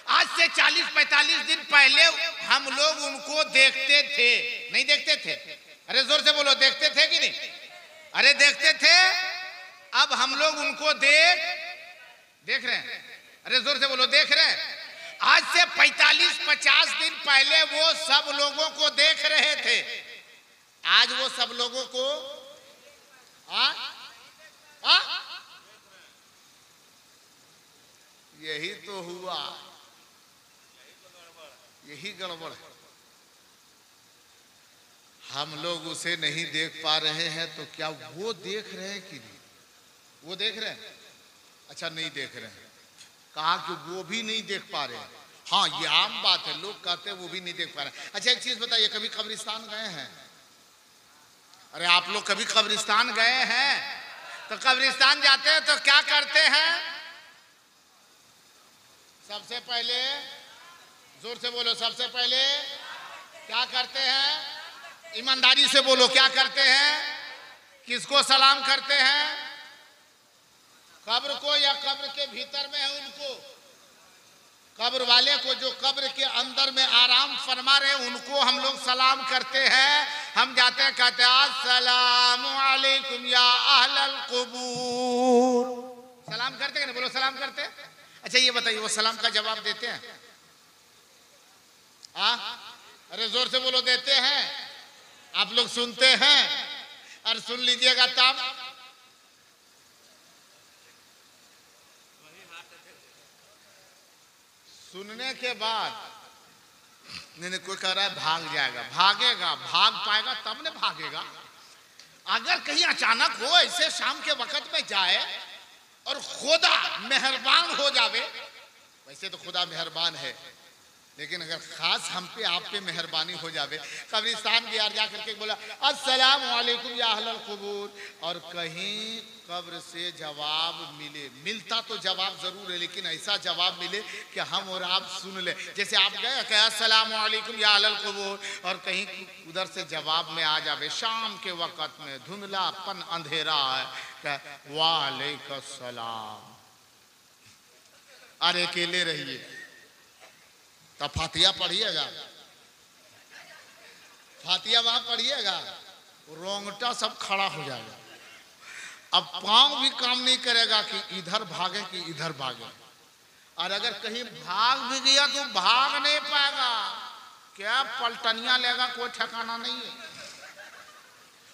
आज से 40-45 दिन पहले हम लोग उनको देखते थे, नहीं देखते थे? अरे जोर से बोलो, देखते थे कि नहीं? अरे देखते थे। अब हम लोग उनको देख रहे हैं। अरे जोर से बोलो, देख रहे हैं। आज से 45-50 दिन पहले वो सब लोगों को देख रहे थे, आज वो सब लोगों को यही तो हुआ, यही गड़बड़ है। हम लोग उसे नहीं देख पा रहे हैं तो क्या वो देख रहे हैं कि नहीं? वो देख रहे हैं? अच्छा नहीं देख रहे हैं, कहा कि वो भी नहीं देख पा रहे हैं। हाँ ये आम बात है, लोग कहते हैं वो भी नहीं देख पा रहे हैं। अच्छा एक चीज बताइए, कभी कब्रिस्तान गए हैं? अरे आप लोग कभी कब्रिस्तान गए हैं? तो कब्रिस्तान जाते हैं तो क्या करते हैं? सबसे पहले, जोर से बोलो, सबसे पहले क्या करते हैं? ईमानदारी से बोलो, क्या करते हैं? किसको सलाम करते हैं? कब्र को, या कब्र के भीतर में है उनको? कब्र वाले को, जो कब्र के अंदर में आराम फरमा रहे उनको हम लोग सलाम करते हैं। हम जाते हैं, कहते हैं अस्सलामु अलैकुम या अहलल कुबूर। सलाम करते हैं ना? बोलो सलाम करते हैं। अच्छा ये बताइए, वो सलाम का जवाब देते हैं? अरे जोर से बोलो, देते हैं? आप लोग सुनते हैं? और सुन लीजिएगा तब। सुनने के बाद नहीं कोई कह रहा है भाग जाएगा, भागेगा, भाग पाएगा तब न भागेगा। अगर कहीं अचानक हो ऐसे शाम के वक्त में जाए और खुदा मेहरबान हो जावे, वैसे तो खुदा मेहरबान है, लेकिन अगर खास हम पे आप पे मेहरबानी हो जावे, कब्रिस्तान के यार जा करके बोला अस्सलाम वालेकुम या अहलल कुबूर, और कहीं कब्र से जवाब मिले, मिलता तो जवाब जरूर है लेकिन ऐसा जवाब मिले कि हम और आप सुन ले। जैसे आप गए कहा अस्सलाम वालेकुम या अहलल कुबूर, और कहीं उधर से जवाब में आ जावे शाम के वक्त में धुंधलापन अंधेरा है, वालेकुम सलाम, अरे अकेले रहिए, तो फातिया पढ़िएगा, फातिया वहां पढ़िएगा, रोंगटा सब खड़ा हो जाएगा। अब पांव भी काम नहीं करेगा कि इधर भागे कि इधर भागे, और अगर कहीं भाग भी गया तो भाग नहीं पाएगा, क्या पलटनिया लेगा कोई ठिकाना नहीं है।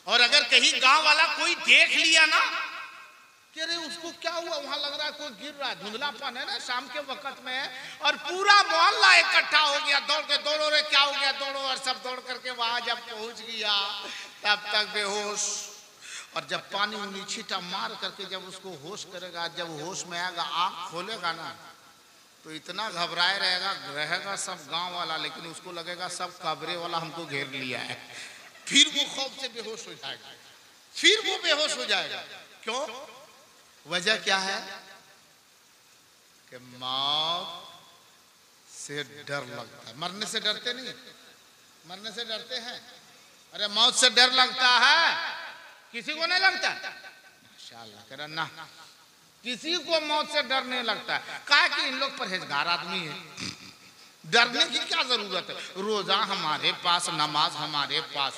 और अगर कहीं गांव वाला कोई देख लिया ना कि अरे उसको क्या हुआ, वहां लग रहा है कोई गिर रहा है, धुंधलापन है ना शाम के वक्त में, और पूरा मोहल्ला इकट्ठा हो गया, दौड़ के दौड़ो रे क्या हो गया दौड़ो, और सब दौड़ करके वहां जब पहुंच गया तब तक बेहोश। और जब पानी उनी छींटा मार करके जब उसको होश करेगा, जब होश में आएगा आंख खोलेगा ना तो इतना घबराए रहेगा सब गांव वाला, लेकिन उसको लगेगा सब कब्रे वाला हमको घेर लिया है। फिर वो खौफ से बेहोश हो जाएगा, फिर वो बेहोश हो जाएगा। क्यों? वजह क्या है कि मौत से डर लगता है। मरने से डरते नहीं, मरने से डरते हैं, अरे मौत से डर लगता है, किसी को नहीं लगता? माशाअल्लाह कह रहा ना, किसी को मौत से डर नहीं लगता। कहा कि इन लोग परहेजगार आदमी है, डरने की क्या जरूरत है, रोजा हमारे पास, नमाज हमारे पास,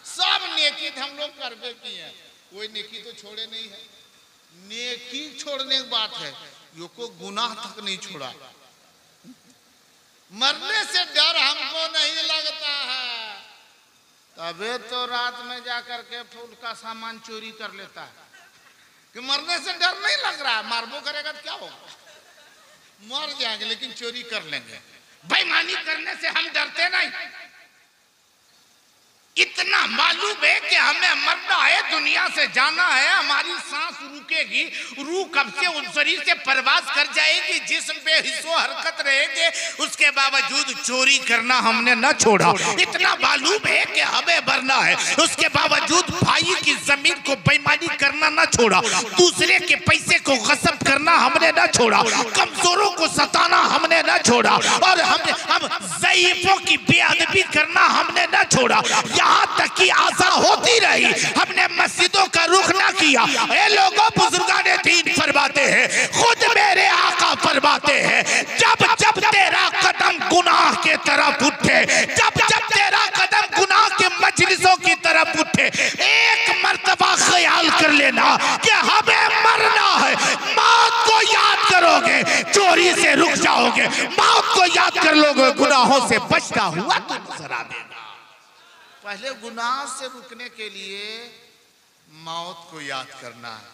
सब नेकी हम लोग करके की है, कोई नेकी तो छोड़े नहीं है। नेकी छोड़ने की बात है, यो को गुनाह तक नहीं छोड़ा। मरने से डर हमको नहीं लगता है, तबे तो रात में जाकर के फूल का सामान चोरी कर लेता है कि मरने से डर नहीं लग रहा है। मारबो करेगा तो क्या होगा, मर जाएंगे लेकिन चोरी कर लेंगे। बेईमानी करने से हम डरते नहीं, इतना मालूम है कि हमें मरना है, दुनिया से जाना है, हमारी सांस रुकेगी, रूह कब से उस शरीर से परवाज कर जाएगी, जिस्म पे हिस्सों हरकत रहेंगे, उसके बावजूद चोरी करना हमने न छोड़ा। इतना मालूम है कि हमें मरना है, उसके बावजूद भाई की जमीन को बेईमानी करना न छोड़ा, दूसरे के पैसे को गसब करना हमने न छोड़ा, कमजोरों को सताना हमने न छोड़ा, और हम ज़ईफों की बेअदबी करना हमने न छोड़ा। यहाँ तक की आशा होती रही, हमने मस्जिदों का रुख ना किया। ये लोगों बुजुर्गाने दीन फरमाते हैं, खुद मेरे आका फरमाते हैं, जब जब तेरा कदम गुनाह के तरफ उठे, जब जब तेरा कदम गुनाह के मजलिसों की तरफ उठे, एक मर्तबा ख्याल कर लेना कि हमें मरना है। मौत को याद करोगे, चोरी से रुक जाओगे, मौत को याद कर लोगे, गुनाहों से बचता हुआ तो नजर आएगा। पहले गुनाह से रुकने के लिए मौत को याद करना है।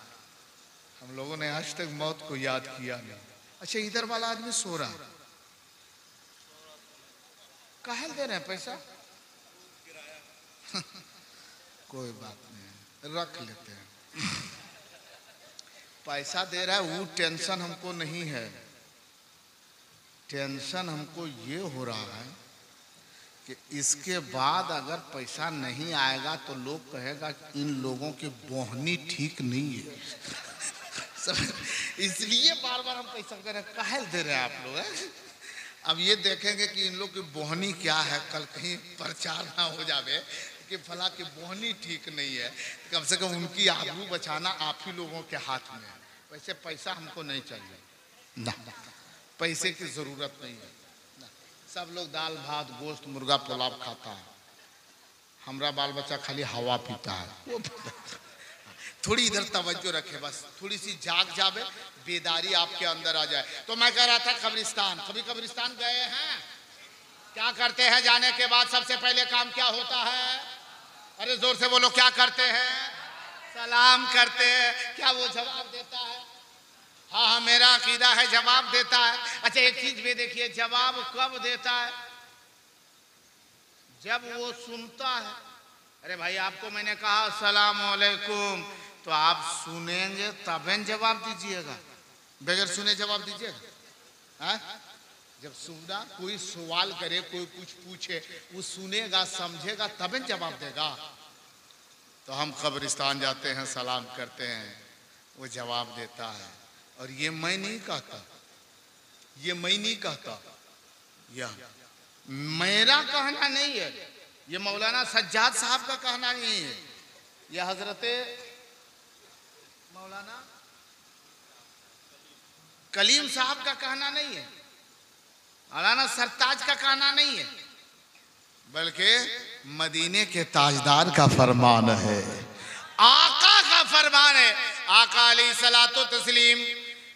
हम लोगों ने आज तक मौत को याद किया नहीं। अच्छा, इधर वाला आदमी सो रहा है, काहे दे रहे हैं पैसा? कोई बात नहीं, रख लेते हैं। पैसा दे रहा है वो टेंशन हमको नहीं है, टेंशन हमको ये हो रहा है कि इसके बाद अगर पैसा नहीं आएगा तो लोग कहेगा कि इन लोगों की बोहनी ठीक नहीं है। इसलिए बार बार हम पैसा कह रहे हैं, काहे दे रहे हैं आप लोग है? अब ये देखेंगे कि इन लोग की बोहनी क्या है, कल कहीं प्रचार ना हो जावे कि फला की बोहनी ठीक नहीं है, कम से कम उनकी आबरू बचाना आप ही लोगों के हाथ में है। वैसे पैसा हमको नहीं चाहिए ना, पैसे की जरूरत नहीं है। सब लोग दाल भात गोश्त मुर्गा पुलाव खाता है, हमरा बाल बच्चा खाली हवा पीता है। थोड़ी इधर तवज्जो रखे, बस थोड़ी सी जाग जावे, बेदारी आपके अंदर आ जाए। तो मैं कह रहा था कब्रिस्तान, कभी कब्रिस्तान गए हैं? क्या करते हैं जाने के बाद? सबसे पहले काम क्या होता है? अरे जोर से बोलो, क्या करते हैं? सलाम करते हैं। क्या वो जवाब देता है? हाँ हाँ, मेरा अकीदा है जवाब देता है। अच्छा, एक चीज भी देखिए, जवाब कब देता है? जब वो सुनता है। अरे भाई, आपको मैंने कहा अस्सलाम वालेकुम, तो आप सुनेंगे तब जवाब दीजिएगा, बगैर सुने जवाब दीजिएगा? जब सुना कोई सवाल करे, कोई कुछ पूछे, वो सुनेगा समझेगा तब जवाब देगा। तो हम कब्रिस्तान जाते हैं, सलाम करते हैं, वो जवाब देता है। और ये मैं नहीं कहता, ये मैं नहीं कहता, यह मेरा कहना नहीं है, ये मौलाना सज्जाद साहब का कहना नहीं है, यह हजरते मौलाना कलीम साहब का कहना नहीं है, मौलाना सरताज का कहना नहीं है, बल्कि मदीने के ताजदार का फरमान है, आका का फरमान है। आका अलैहिस्सलातु तस्लीम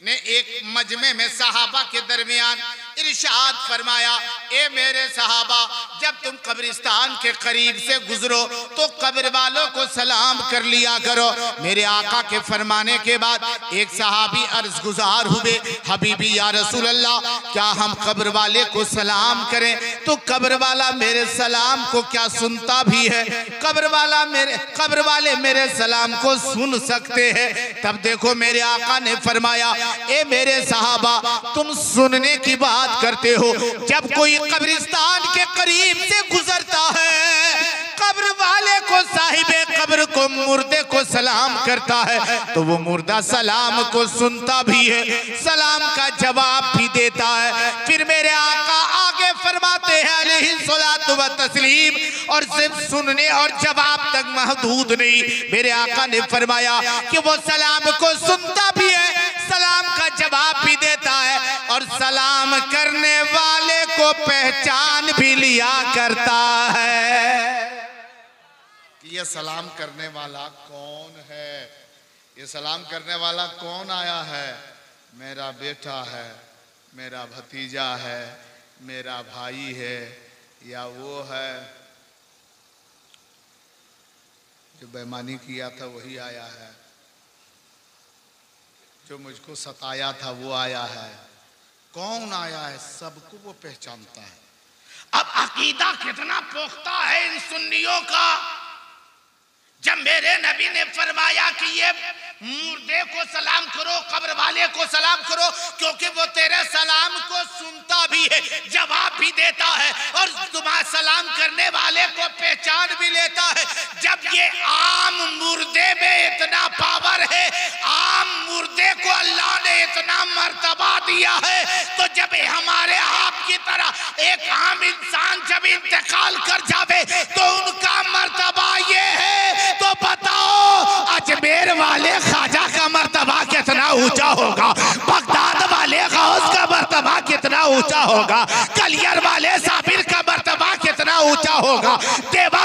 ने एक मजमे में सहाबा के दरमियान इरशाद फरमाया, ए मेरे सहाबा, जब तुम कब्रिस्तान के करीब से गुजरो तो कब्र वालों को सलाम कर लिया करो। मेरे आका के फरमाने के बाद एक सहाबी अर्ज गुजार हुए, हबीबी या रसूल अल्लाह, क्या हम कब्र वाले को सलाम करें? तो कब्र वाला मेरे सलाम को क्या सुनता भी है? कब्र वाले मेरे सलाम को सुन सकते हैं। तब देखो मेरे आका ने फरमाया, ए मेरे सहाबा, तुम सुनने की बात करते हो, जब कोई कब्रिस्तान के करीब से गुजरता है, कब्र वाले को, साहिबे कब्र को, मुर्दे को सलाम करता है, तो वो मुर्दा सलाम को सुनता भी है, सलाम का जवाब भी देता है। फिर मेरे आका आगे फरमाते हैं अलैहिस्सलातु व तस्लीम, और सिर्फ सुनने और जवाब तक महदूद नहीं, मेरे आका ने फरमाया कि वो सलाम को सुनता भी है, सलाम का जवाब भी देता है, और सलाम करने वाले को पहचान भी लिया करता है कि ये सलाम करने वाला कौन है, ये सलाम करने वाला कौन आया है? मेरा बेटा है, मेरा भतीजा है, मेरा भाई है, या वो है जो बेईमानी किया था वही आया है, जो मुझको सताया था वो आया है। कौन आया है सबको वो पहचानता है। अब अकीदा कितना पुख्ता है इन सुन्नियों का, जब मेरे नबी ने फरमाया कि ये मुर्दे को सलाम करो, कब्र वाले को सलाम करो, क्योंकि वो तेरे सलाम को सुनता भी है, जवाब भी देता है, और तुम्हारा सलाम करने वाले को पहचान भी लेता है। जब ये आम मुर्दे में इतना पावर है, आम मुर्दे को अल्लाह ने इतना मर्तबा दिया है, तो जब हमारे आपकी तरह एक आम इंसान जब इंतकाल कर जावे तो उनका मर्तबा ये है, तो बताओ अजमेर वाले ख्वाजा का मर्तबा कितना ऊंचा होगा, बगदाद वाले गौस का मर्तबा कितना ऊंचा होगा, कलियर वाले साबिर का मर्तबा कितना ऊंचा होगा, देवा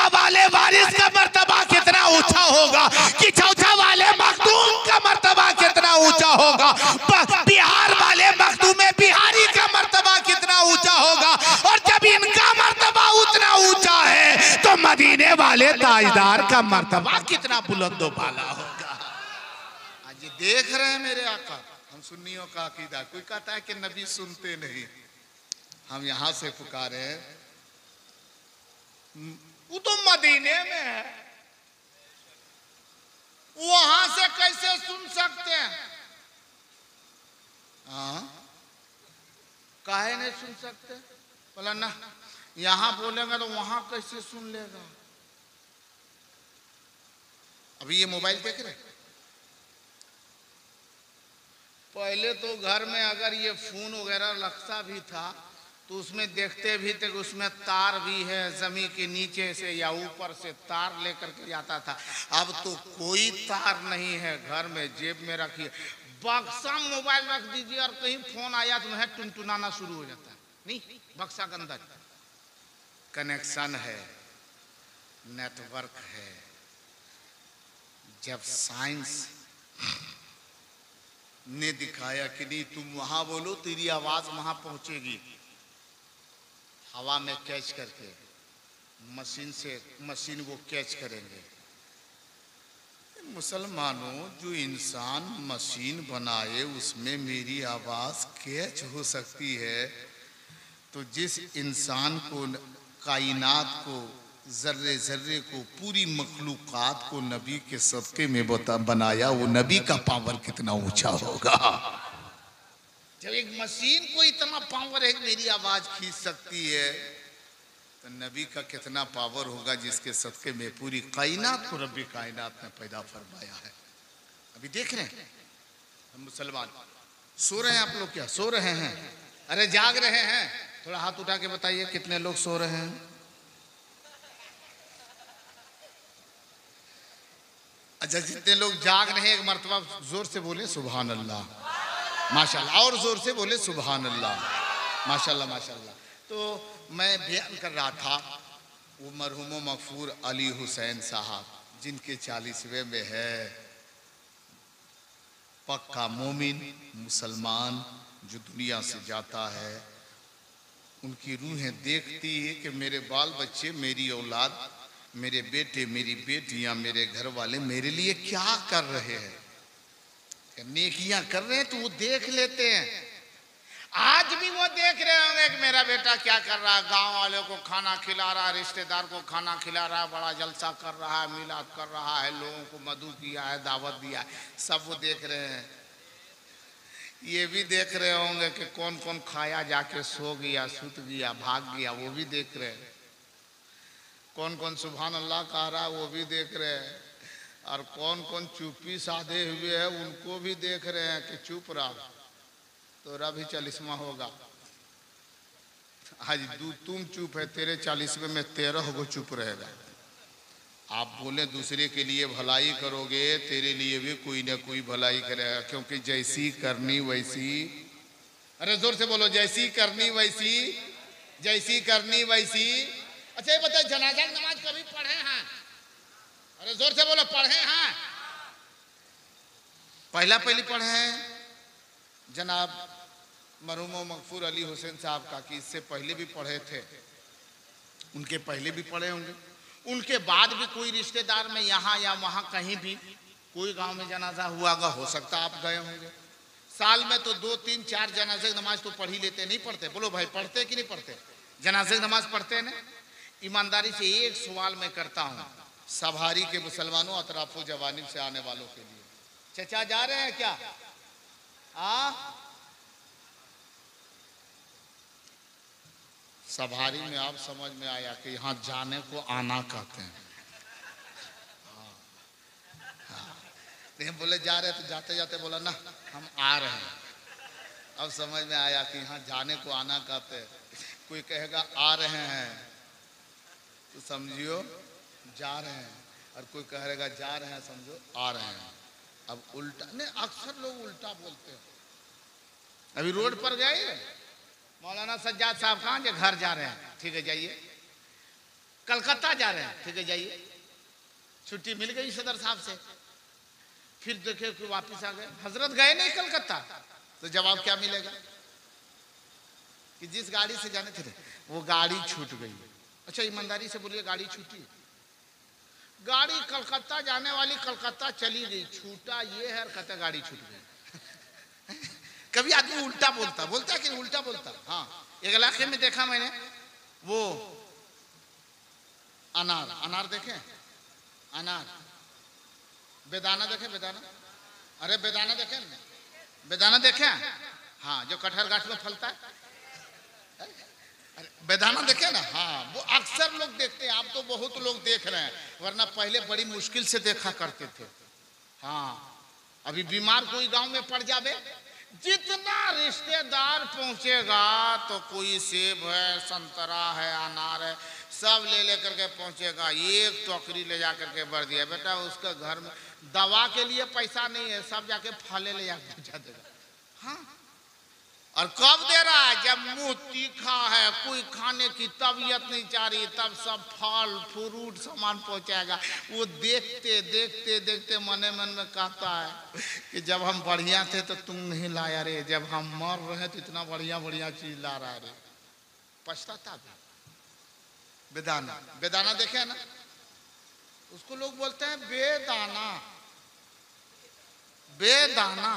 वाले वारिस का मर्तबा कितना ऊंचा होगा, कि चौथा वाले मखदूम का मर्तबा कितना ऊंचा होगा, बिहार वाले मखदूमे बिहारी का मर्तबा कितना ऊंचा होगा, और जब इनका मर्तबा उतना ऊंचा है तो मदीने वाले ताजदार का मर्तबा कितना बुलंदो बाला होगा। आज ये देख रहे हैं मेरे आका, हम सुन्नियों का अकीदा, कोई कहता है कि नबी सुनते नहीं, हम यहां से पुकारे हैं, वो तो मदीने में है, वहां से कैसे सुन सकते हैं? हाँ, काहे नहीं सुन सकते? बोला ना, यहां बोलेंगे तो वहां कैसे सुन लेगा? अभी ये मोबाइल देख रहे, पहले तो घर में अगर ये फोन वगैरह लगता भी था तो उसमें देखते भी थे कि उसमें तार भी है, जमीन के नीचे से या ऊपर से तार लेकर के जाता था। अब तो कोई तार नहीं है, घर में जेब में रखिए, बक्सा मोबाइल रख दीजिए और कहीं फोन आया तो वह टुनटुनाना शुरू हो जाता है। नहीं, बक्सा के अंदर कनेक्शन है, नेटवर्क है। जब साइंस ने दिखाया कि नहीं तुम वहां बोलो तेरी आवाज वहां पहुंचेगी, हवा में कैच करके मशीन वो कैच करेंगे। मुसलमानों, जो इंसान मशीन बनाए उसमें मेरी आवाज कैच हो सकती है, तो जिस इंसान को, कायनात को, जर्रे जर्रे को, पूरी मखलूकात को नबी के सदके में बनाया, वो नबी का पावर कितना ऊंचा होगा। जब एक मशीन को इतना पावर है कि मेरी आवाज खींच सकती है, तो नबी का कितना पावर होगा जिसके सदके में पूरी कायनात को रब्बी कायनात ने पैदा फरमाया है। अभी देख रहे हैं हम मुसलमान सो रहे हैं। आप लोग क्या सो रहे हैं? अरे जाग रहे हैं? थोड़ा हाथ उठा के बताइए कितने लोग सो रहे हैं। अच्छा, जितने लोग जाग रहे हैं एक मर्तबा जोर से बोले सुभान अल्लाह, माशाल्लाह, और जोर से बोले सुभान अल्लाह, माशाल्लाह माशाल्लाह। तो मैं बयान कर रहा था वो मरहूम मगफूर अली हुसैन साहब, जिनके 40वें में है पक्का मोमिन मुसलमान जो दुनिया से जाता है। उनकी रूहें देखती है कि मेरे बाल बच्चे, मेरी औलाद, मेरे बेटे, मेरी बेटियां, मेरे घर वाले मेरे लिए क्या कर रहे हैं। नेकियां कर रहे हैं तो वो देख लेते हैं। आज भी वो देख रहे होंगे कि मेरा बेटा क्या कर रहा है, गांव वालों को खाना खिला रहा है, रिश्तेदार को खाना खिला रहा है, बड़ा जलसा कर रहा है, मिलाद कर रहा है, लोगों को मधु किया है, दावत दिया है, सब वो देख रहे हैं। ये भी देख रहे होंगे कि कौन कौन खाया जाके सो गया, सुत गया, भाग गया, वो भी देख रहे हैं। कौन कौन सुभान अल्लाह कह रहा है वो भी देख रहे हैं। और कौन कौन चुप्पी साधे हुए हैं उनको भी देख रहे हैं कि चुप रहा तो रब ही 40वां होगा। आज तुम चुप है, तेरे 40वें में 13 को चुप रहेगा। आप बोले दूसरे के लिए भलाई करोगे, तेरे लिए भी कोई ना कोई भलाई करेगा, क्योंकि जैसी करनी वैसी, अरे जोर से बोलो, जैसी करनी वैसी, जैसी करनी वैसी। अच्छा ये बताए जनाजा की नमाज कभी पढ़े हैं? अरे जोर से बोलो, पढ़े हैं? पहला पहली पढ़े हैं जनाब मरहूम मगफूर अली हुसैन साहब का, कि इससे पहले भी पढ़े थे, उनके पहले भी पढ़े होंगे, उनके बाद भी कोई रिश्तेदार में यहाँ या वहाँ कहीं भी कोई गांव में जनाजा हुआ हो सकता आप गए होंगे। साल में तो 2, 3, 4 जनाजे की नमाज तो पढ़ ही लेते, नहीं पढ़ते? बोलो भाई, पढ़ते कि नहीं पढ़ते? जनाजे की नमाज पढ़ते ना? ईमानदारी से एक सवाल मैं करता हूँ सभारी के मुसलमानों, अतराफो जवानिब से आने वालों के लिए, चचा जा रहे हैं क्या? सभारी में आप समझ में आया कि यहाँ जाने को आना कहते हैं। नहीं बोले जा रहे तो जाते जाते बोला ना हम आ रहे हैं। अब समझ में आया कि यहाँ जाने को आना कहते हैं। कोई कहेगा आ रहे हैं तो समझियो जा रहे हैं, और कोई कहेगा जा रहे हैं समझो आ रहे हैं। अब उल्टा नहीं, अक्सर लोग उल्टा बोलते हैं। अभी रोड पर गए, मौलाना सज्जाद साहब कहाँ जे घर जा रहे हैं, ठीक है जाइए। कलकत्ता जा रहे हैं, ठीक है जाइए। छुट्टी मिल गई सदर साहब से, फिर देखे कि वापस आ गए। हजरत गए नहीं कलकत्ता, तो जवाब क्या मिलेगा कि जिस गाड़ी से जाने थे वो गाड़ी छूट गई। अच्छा ईमानदारी से बोलिए, गाड़ी छूटी? गाड़ी कलकत्ता जाने वाली कलकत्ता चली गई, छूटा ये है, कहते गाड़ी छूट गई। कभी आदमी उल्टा बोलता है कि उल्टा बोलता। हाँ, एक इलाके में देखा मैंने, वो अनार देखे? अनार, बेदाना देखे? बेदाना, अरे बेदाना देखे ना? बेदाना देखे? हाँ, जो कटहर गाछ में फलता है, अरे बेदाना देखे ना? हाँ, वो अक्सर लोग देखते हैं। आप तो बहुत लोग देख रहे हैं, वरना पहले बड़ी मुश्किल से देखा करते थे। हाँ, अभी बीमार कोई गांव में पड़ जावे, जितना रिश्तेदार पहुंचेगा तो कोई सेब है, संतरा है, अनार है, सब ले लेकर के पहुंचेगा। एक टोकरी ले जाकर के भर दिया, बेटा उसका घर में दवा के लिए पैसा नहीं है, सब जाके फले ले जाकर पहुंचा देगा। हाँ, और कब दे रहा है? जब मुंह तीखा है, कोई खाने की तबीयत नहीं चाह रही, तब सब फल फ्रूट सामान पहुंचाएगा। वो देखते देखते देखते मने मन में कहता है कि जब हम बढ़िया थे तो तुम नहीं लाया रे, जब हम मर रहे तो इतना बढ़िया बढ़िया चीज ला रहा रे। पछताता भी। बेदाना, बेदाना देखे ना? उसको लोग बोलते हैं बेदाना। बेदाना,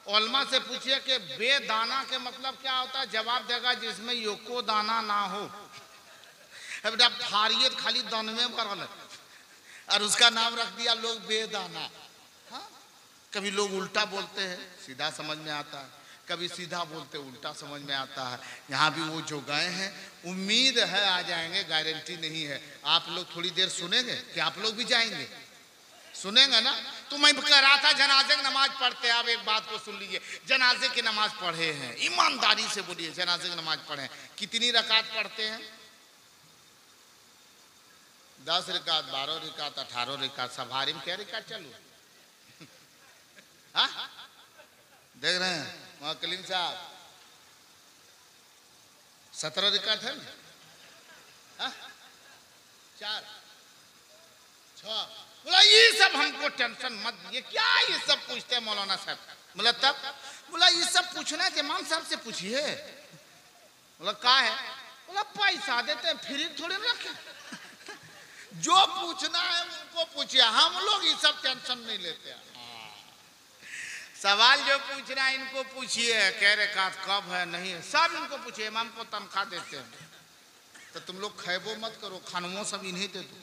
उलमा से पूछिए कि बेदाना के मतलब क्या होता है, जवाब देगा जिसमें योको दाना ना हो। बेटा फारियत खाली दानवे भरल है, और उसका नाम रख दिया लोग बेदाना। हाँ, कभी लोग उल्टा बोलते हैं, सीधा समझ में आता है। कभी सीधा बोलते उल्टा समझ में आता है। यहाँ भी वो जो गए हैं उम्मीद है आ जाएंगे, गारंटी नहीं है। आप लोग थोड़ी देर सुनेंगे कि आप लोग भी जाएंगे? सुनेंगे ना। तो मैं कह रहा था जनाजे की नमाज पढ़ते हैं। आप एक बात को सुन लीजिए, जनाजे की नमाज पढ़े हैं, ईमानदारी से बोलिए, जनाजे की नमाज पढ़े हैं, कितनी रकात पढ़ते हैं? 10 रकात, 12 रकात, 18 रकात। सवारी में क्या रकात चालू? हाँ देख रहे हैं वहां कलीम साहब, 17 रकात है ना? 4 6। बोला ये सब हमको टेंशन मत दिए, क्या ये सब पूछते हैं मौलाना साहब? बोला तब? बोला ये सब पूछना है इमाम साहब से पूछिए। बोला क्या है? बोला पैसा देते हैं, फ्री थोड़ी रखे। जो पूछना है उनको पूछिए, हम लोग ये सब टेंशन नहीं लेते हैं। सवाल जो पूछना है इनको पूछिए, कह रकात कब है नहीं है, सब इनको पूछिए। इमाम को तनख्वाह देते हैं तो तुम लोग खैबो मत करो, खानवो सब इन्हीं दे दो।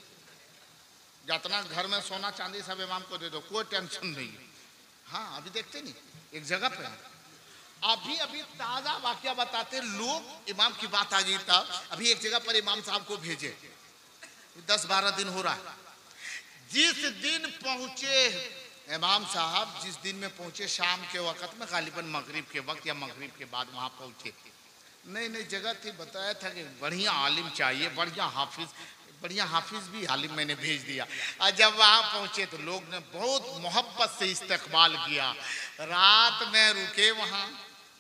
जितना घर में सोना चांदी सब इमाम को दे दो, कोई टेंशन नहीं है। हाँ अभी देखते नहीं, एक जगह पे अभी ताजा वाकया बताते लोग, इमाम की बात आ गई था। अभी एक जगह पर इमाम साहब को भेजे, 10-12 दिन हो रहा है। जिस दिन पहुंचे इमाम साहब, जिस दिन में पहुंचे शाम के वक्त में, गालिबन मगरिब के वक्त या मगरिब के बाद वहां पहुंचे। नई जगह थी, बताया था कि बढ़िया आलिम चाहिए, बढ़िया हाफिज भी आलिम मैंने भेज दिया। और जब वहां पहुंचे तो लोग ने बहुत मोहब्बत से इस्तकबाल किया। रात में रुके वहां,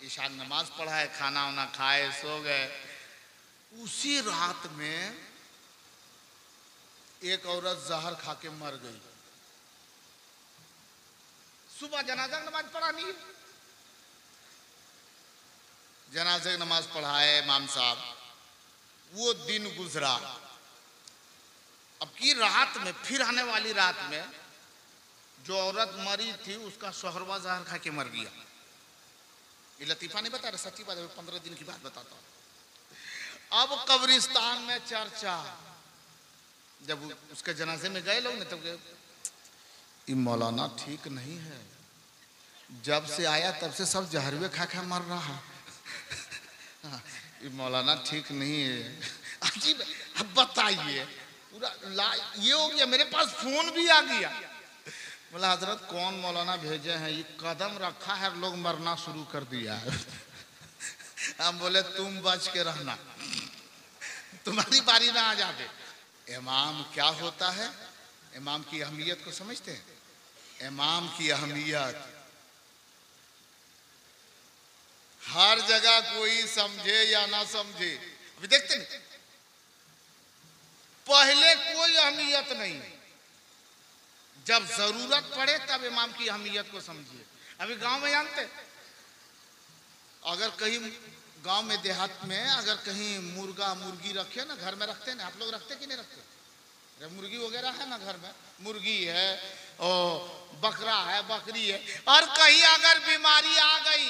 ईशा नमाज पढ़ाए, खाना वाना खाए, सो गए। उसी रात में एक औरत जहर खा के मर गई। सुबह जनाजा नमाज पढ़ानी है, जनाजे की नमाज पढ़ाए इमाम साहब। वो दिन गुजरा। अब की रात में, फिर आने वाली रात में जो औरत मरी थी उसका शोहरवा जहर खा के मर गया। ये लतीफा नहीं बता रहा, सच्ची बात है, 15 दिन की बात बताता हूं। अब कब्रिस्तान में चर्चा, जब उसके जनाजे में गए लोग ने तब ये मौलाना ठीक नहीं है, जब से आया तब से सब जहरवे खा खा मर रहा। ये मौलाना ठीक नहीं है। अजीब। अब बताइए, पूरा ये हो गया। मेरे पास फोन भी आ गया, बोला हजरत कौन मौलाना भेजे हैं, ये कदम रखा है लोग मरना शुरू कर दिया है। हम बोले तुम बच के रहना, तुम्हारी बारी ना आ जाते। इमाम क्या होता है, इमाम की अहमियत को समझते हैं? इमाम की अहमियत हर जगह कोई समझे या ना समझे, अभी देखते नहीं, पहले कोई अहमियत नहीं, जब जरूरत पड़े तब इमाम की अहमियत को समझिए। अभी गांव में जानते, अगर कहीं गांव में देहात में अगर कहीं मुर्गा मुर्गी रखे ना, घर में रखते ना, आप लोग रखते कि नहीं रखते? मुर्गी वगैरह है ना घर में, मुर्गी है और बकरा है, बकरी है, और कहीं अगर बीमारी आ गई,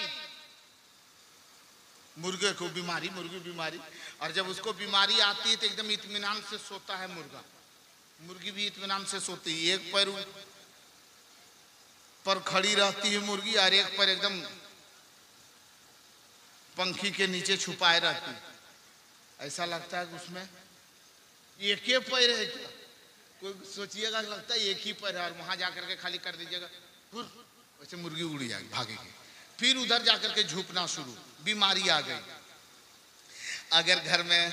मुर्गे को बीमारी, मुर्गी बीमारी, और जब उसको बीमारी आती है तो एकदम इत्मीनान से सोता है मुर्गा, मुर्गी भी इत्मीनान से सोती है। एक पैर पर खड़ी रहती है मुर्गी और एक पैर एकदम पंखी के नीचे छुपाए रहती है। ऐसा लगता है कि उसमें एक ही पैर है क्या? कोई सोचिएगा लगता है एक ही पैर है, और वहां जाकर के खाली कर दीजिएगा, वैसे मुर्गी उड़ जाएगी, भागेगी। फिर उधर जाकर के झुकना शुरू, बीमारी आ गई। अगर घर में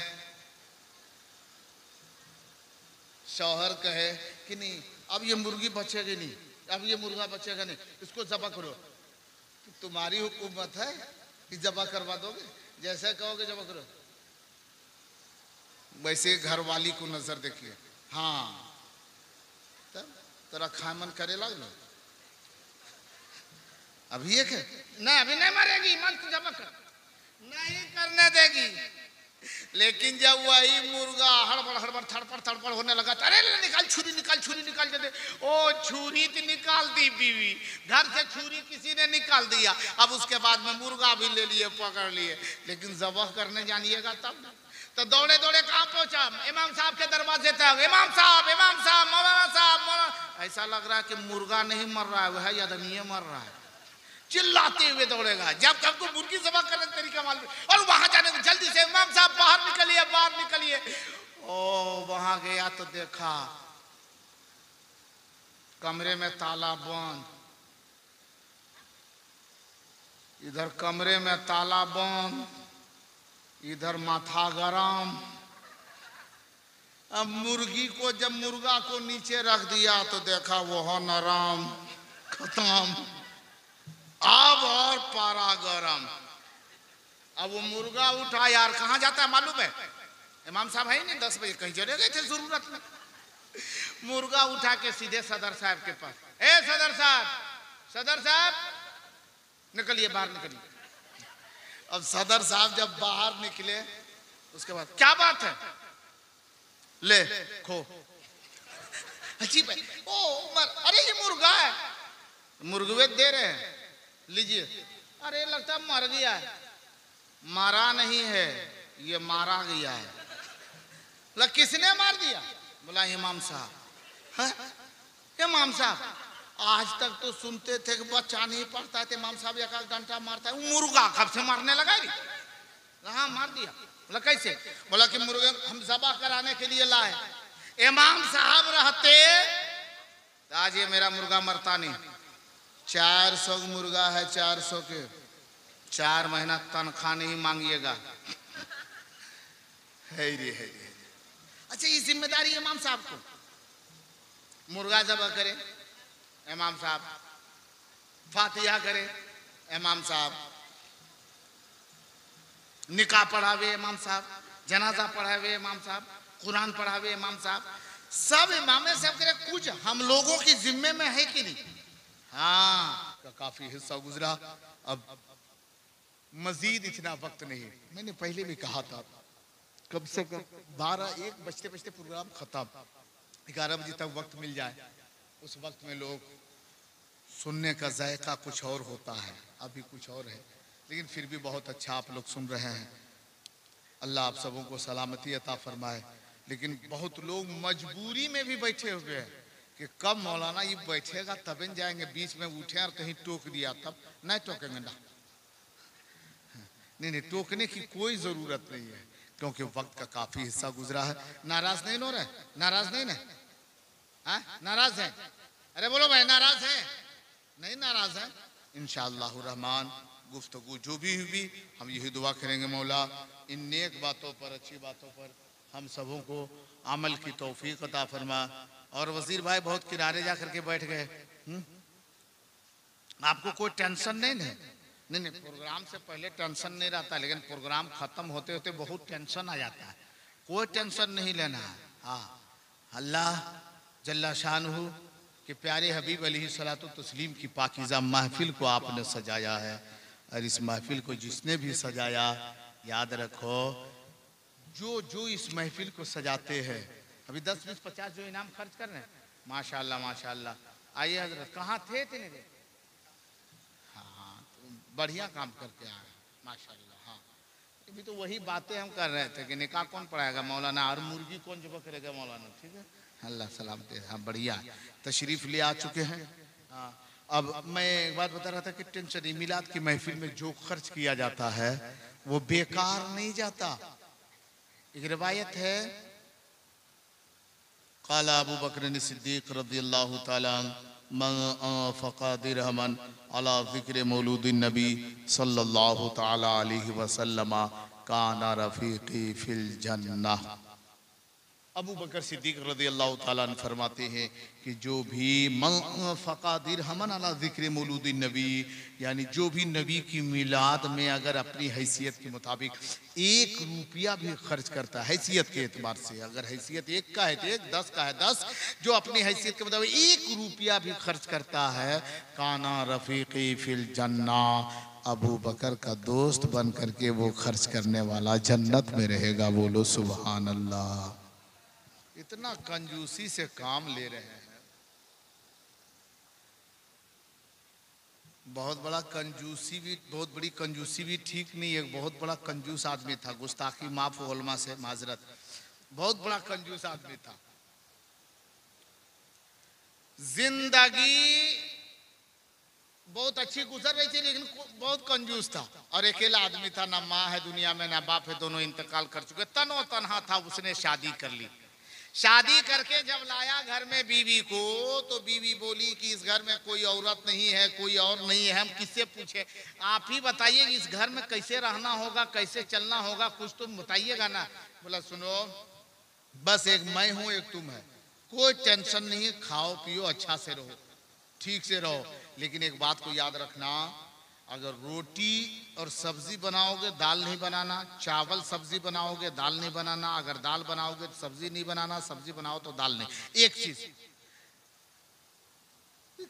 शौहर कहे कि नहीं अब ये मुर्गी बचेगी नहीं, अब ये मुर्गा बचेगा नहीं, इसको जबा करो, तो तुम्हारी हुकूमत है कि जबा करवा दोगे? जैसे कहोगे जबा करो, वैसे घर वाली को नजर देखिए। हाँ तब तेरा खाए मन करे लगलो, अभी एक है नहीं, अभी नहीं मरेगी, मन को जमा कर नहीं करने देगी। लेकिन जब वही मुर्गा हड़बड़ हड़बड़ थड़पड़ थड़पड़ होने लगा, अरे निकाल छुरी, निकाल छुरी, निकाल दे। ओ छुरी तो निकाल दी बीवी, घर से छुरी किसी ने निकाल दिया। अब उसके बाद में मुर्गा भी ले लिए, पकड़ लिए, लेकिन जबह करने जानिएगा तब तो दौड़े दौड़े कहाँ पहुंचा? इमाम साहब के दरवाजे तक। इमाम साहब, मौलाना साहब, मौलाना। ऐसा लग रहा है कि मुर्गा नहीं मर रहा है, वह आदमी मर रहा है। चिल्लाते हुए दौड़ेगा। जब हमको मुर्गी ज़बह करने का तरीका मालूम, और वहां जाने को जल्दी से इमाम साहब बाहर निकलिए, बाहर निकलिए। ओ वहां गया तो देखा कमरे में ताला बंद, इधर कमरे में ताला बंद, इधर माथा गरम। अब मुर्गी को, जब मुर्गा को नीचे रख दिया तो देखा वो नरम, खत्म। अब और पारा गरम। अब वो मुर्गा उठा, यार कहाँ जाता है मालूम है? इमाम साहब है ही नहीं, 10 बजे कहीं चले गए थे जरूरत में। मुर्गा उठा के सीधे सदर साहब के पास, ए सदर साहब, सदर साहब निकलिए, बाहर निकलिए। अब सदर साहब जब बाहर निकले उसके बाद, क्या बात है? ले खो। अजीब है। ओ अरे ये मुर्गा है। मुर्गवे दे रहे हैं, लीजिए। अरे लगता मर गया है। मारा नहीं है, ये मारा गया है। बोला किसने मार दिया? बोला इमाम साहब। इमाम साहब, आज तक तो सुनते थे कि बच्चा नहीं पढ़ता है, इमाम साहब एक डंडा मारता है। मुर्गा कब से मारने लगा? हाँ मार दिया। बोला कैसे? बोला कि मुर्गे हम ज़बह कराने के लिए लाए, इमाम साहब रहते तो आज ये मेरा मुर्गा मरता नहीं। 400 मुर्गा है, 400 के 4 महीना तनख्वाह नहीं मांगिएगा। है रे, है रे। अच्छा, ये जिम्मेदारी इमाम साहब को। मुर्गा ज़बह करे इमाम साहब, फातिहा करे इमाम साहब, निकाह पढ़ावे इमाम साहब, जनाजा पढ़ावे इमाम साहब, कुरान पढ़ावे इमाम साहब। सब इमाम साहब करे। कुछ हम लोगों की जिम्मे में है कि नहीं? हाँ, तो काफी हिस्सा गुजरा। अब मजीद इतना वक्त नहीं। मैंने पहले भी कहा था कम से कम 12-1 बजते बजते प्रोग्राम खत्म, 11 बजे तक वक्त मिल जाए। उस वक्त में लोग सुनने का जायका कुछ और होता है, अभी कुछ और है, लेकिन फिर भी बहुत अच्छा आप लोग सुन रहे हैं। अल्लाह आप सबों को सलामती अता फरमाए। लेकिन बहुत लोग मजबूरी में भी बैठे हुए हैं कि कब मौलाना ये बैठेगा तब इन जाएंगे, बीच में उठे और कहीं टोक दिया तब। नहीं टोकेंगे ना, नहीं, टोकने की कोई जरूरत नहीं है, क्योंकि वक्त का काफी हिस्सा गुजरा है। नाराज नहीं हो रहे? नाराज नहीं ना? नाराज है? अरे बोलो भाई, नाराज है? नहीं नाराज है। इंशाअल्लाह रहमान गुफ्तगू जो भी हुई, हम यही दुआ करेंगे मौला इन नेक बातों पर, अच्छी बातों पर हम सबों को अमल की तौफीक अता फरमा। और वजीर भाई बहुत किनारे जा करके बैठ गए। आपको कोई टेंशन नहीं है? नहीं, प्रोग्राम से पहले टेंशन नहीं रहता, लेकिन प्रोग्राम खत्म होते होते बहुत टेंशन आ जाता है। कोई टेंशन नहीं लेना है। हाँ, अल्लाह जल्ला शानहू कि प्यारे हबीब अलैहिस्सलातु तस्लीम की पाकीज़ा महफिल को आपने सजाया है। और इस महफिल को जिसने भी सजाया, याद रखो जो जो इस महफिल को सजाते हैं, अभी 10, 20, 50 जो इनाम खर्च कर रहे हैं, माशाल्लाह माशाल्लाह। आइए हजरत, कहाँ थे इतने देर? हाँ, तो बढ़िया काम करके आए माशाल्लाह। हाँ, अभी तो वही बातें हम कर रहे थे कि निकाह कौन पढ़ाएगा मौलाना, और मुर्गी कौन ज़बह करेगा मौलाना। ठीक है, अल्लाह सलामत। हाँ बढ़िया, तशरीफ़ ले आ चुके हैं। हाँ, अब मैं एक बात बता रहा था कि टेंशन मिलाद की महफिल में जो खर्च किया जाता है वो बेकार नहीं जाता। एक रिवायत है, क़ाला अबू बकर सिद्दीक़ रज़ियल्लाहु ताला मन अनफ़क़ा दिरहमन अला ज़िक्र मौलूदिन नबी सल्लल्लाहु ताला अलैहि वसल्लम काना रफ़ीक़ी फ़िल जन्नह। अबू बकर सिद्दीक़ रज़ियल्लाहु ताला अन्हु फरमाते हैं कि जो भी मनफ़क़ा दिरहमन अला ज़िक्र मौलूदिन नबी, यानी जो भी नबी की मिलाद में अगर अपनी हैसियत के मुताबिक 1 रुपया भी खर्च करता है, हैसियत के एतबार से, अगर हैसियत 1 का है तो 1, 10 का है 10, जो अपनी हैसियत के मुताबिक 1 रुपया भी खर्च करता है, काना रफ़ीक़ी फ़िल जन्नह, अबू बकर का दोस्त बन करके वो खर्च करने वाला जन्नत में रहेगा। बोलो सुभान अल्लाह। इतना कंजूसी से काम ले रहे हैं, बहुत बड़ा कंजूसी भी, बहुत बड़ी कंजूसी भी ठीक नहीं है। बहुत बड़ा कंजूस आदमी था, गुस्ताखी माफ उलमा से माजरत, बहुत बड़ा कंजूस आदमी था। जिंदगी बहुत अच्छी गुजर रही थी, लेकिन बहुत कंजूस था और अकेला आदमी था, ना माँ है दुनिया में ना बाप है, दोनों इंतकाल कर चुके। तनो तनहा था, उसने शादी कर ली। शादी करके जब लाया घर में बीवी को, तो बीवी बोली कि इस घर में कोई औरत नहीं है, कोई और नहीं है, हम किससे पूछे? आप ही बताइए इस घर में कैसे रहना होगा, कैसे चलना होगा, कुछ तुम बताइएगा ना। बोला सुनो, बस एक मैं हूं, एक तुम है, कोई टेंशन नहीं है, खाओ पियो अच्छा से रहो, ठीक से रहो, लेकिन एक बात को याद रखना, अगर रोटी और सब्जी बनाओगे दाल नहीं बनाना, चावल सब्जी बनाओगे दाल नहीं बनाना, अगर दाल बनाओगे तो सब्जी नहीं बनाना, सब्जी बनाओ तो दाल नहीं। एक चीज,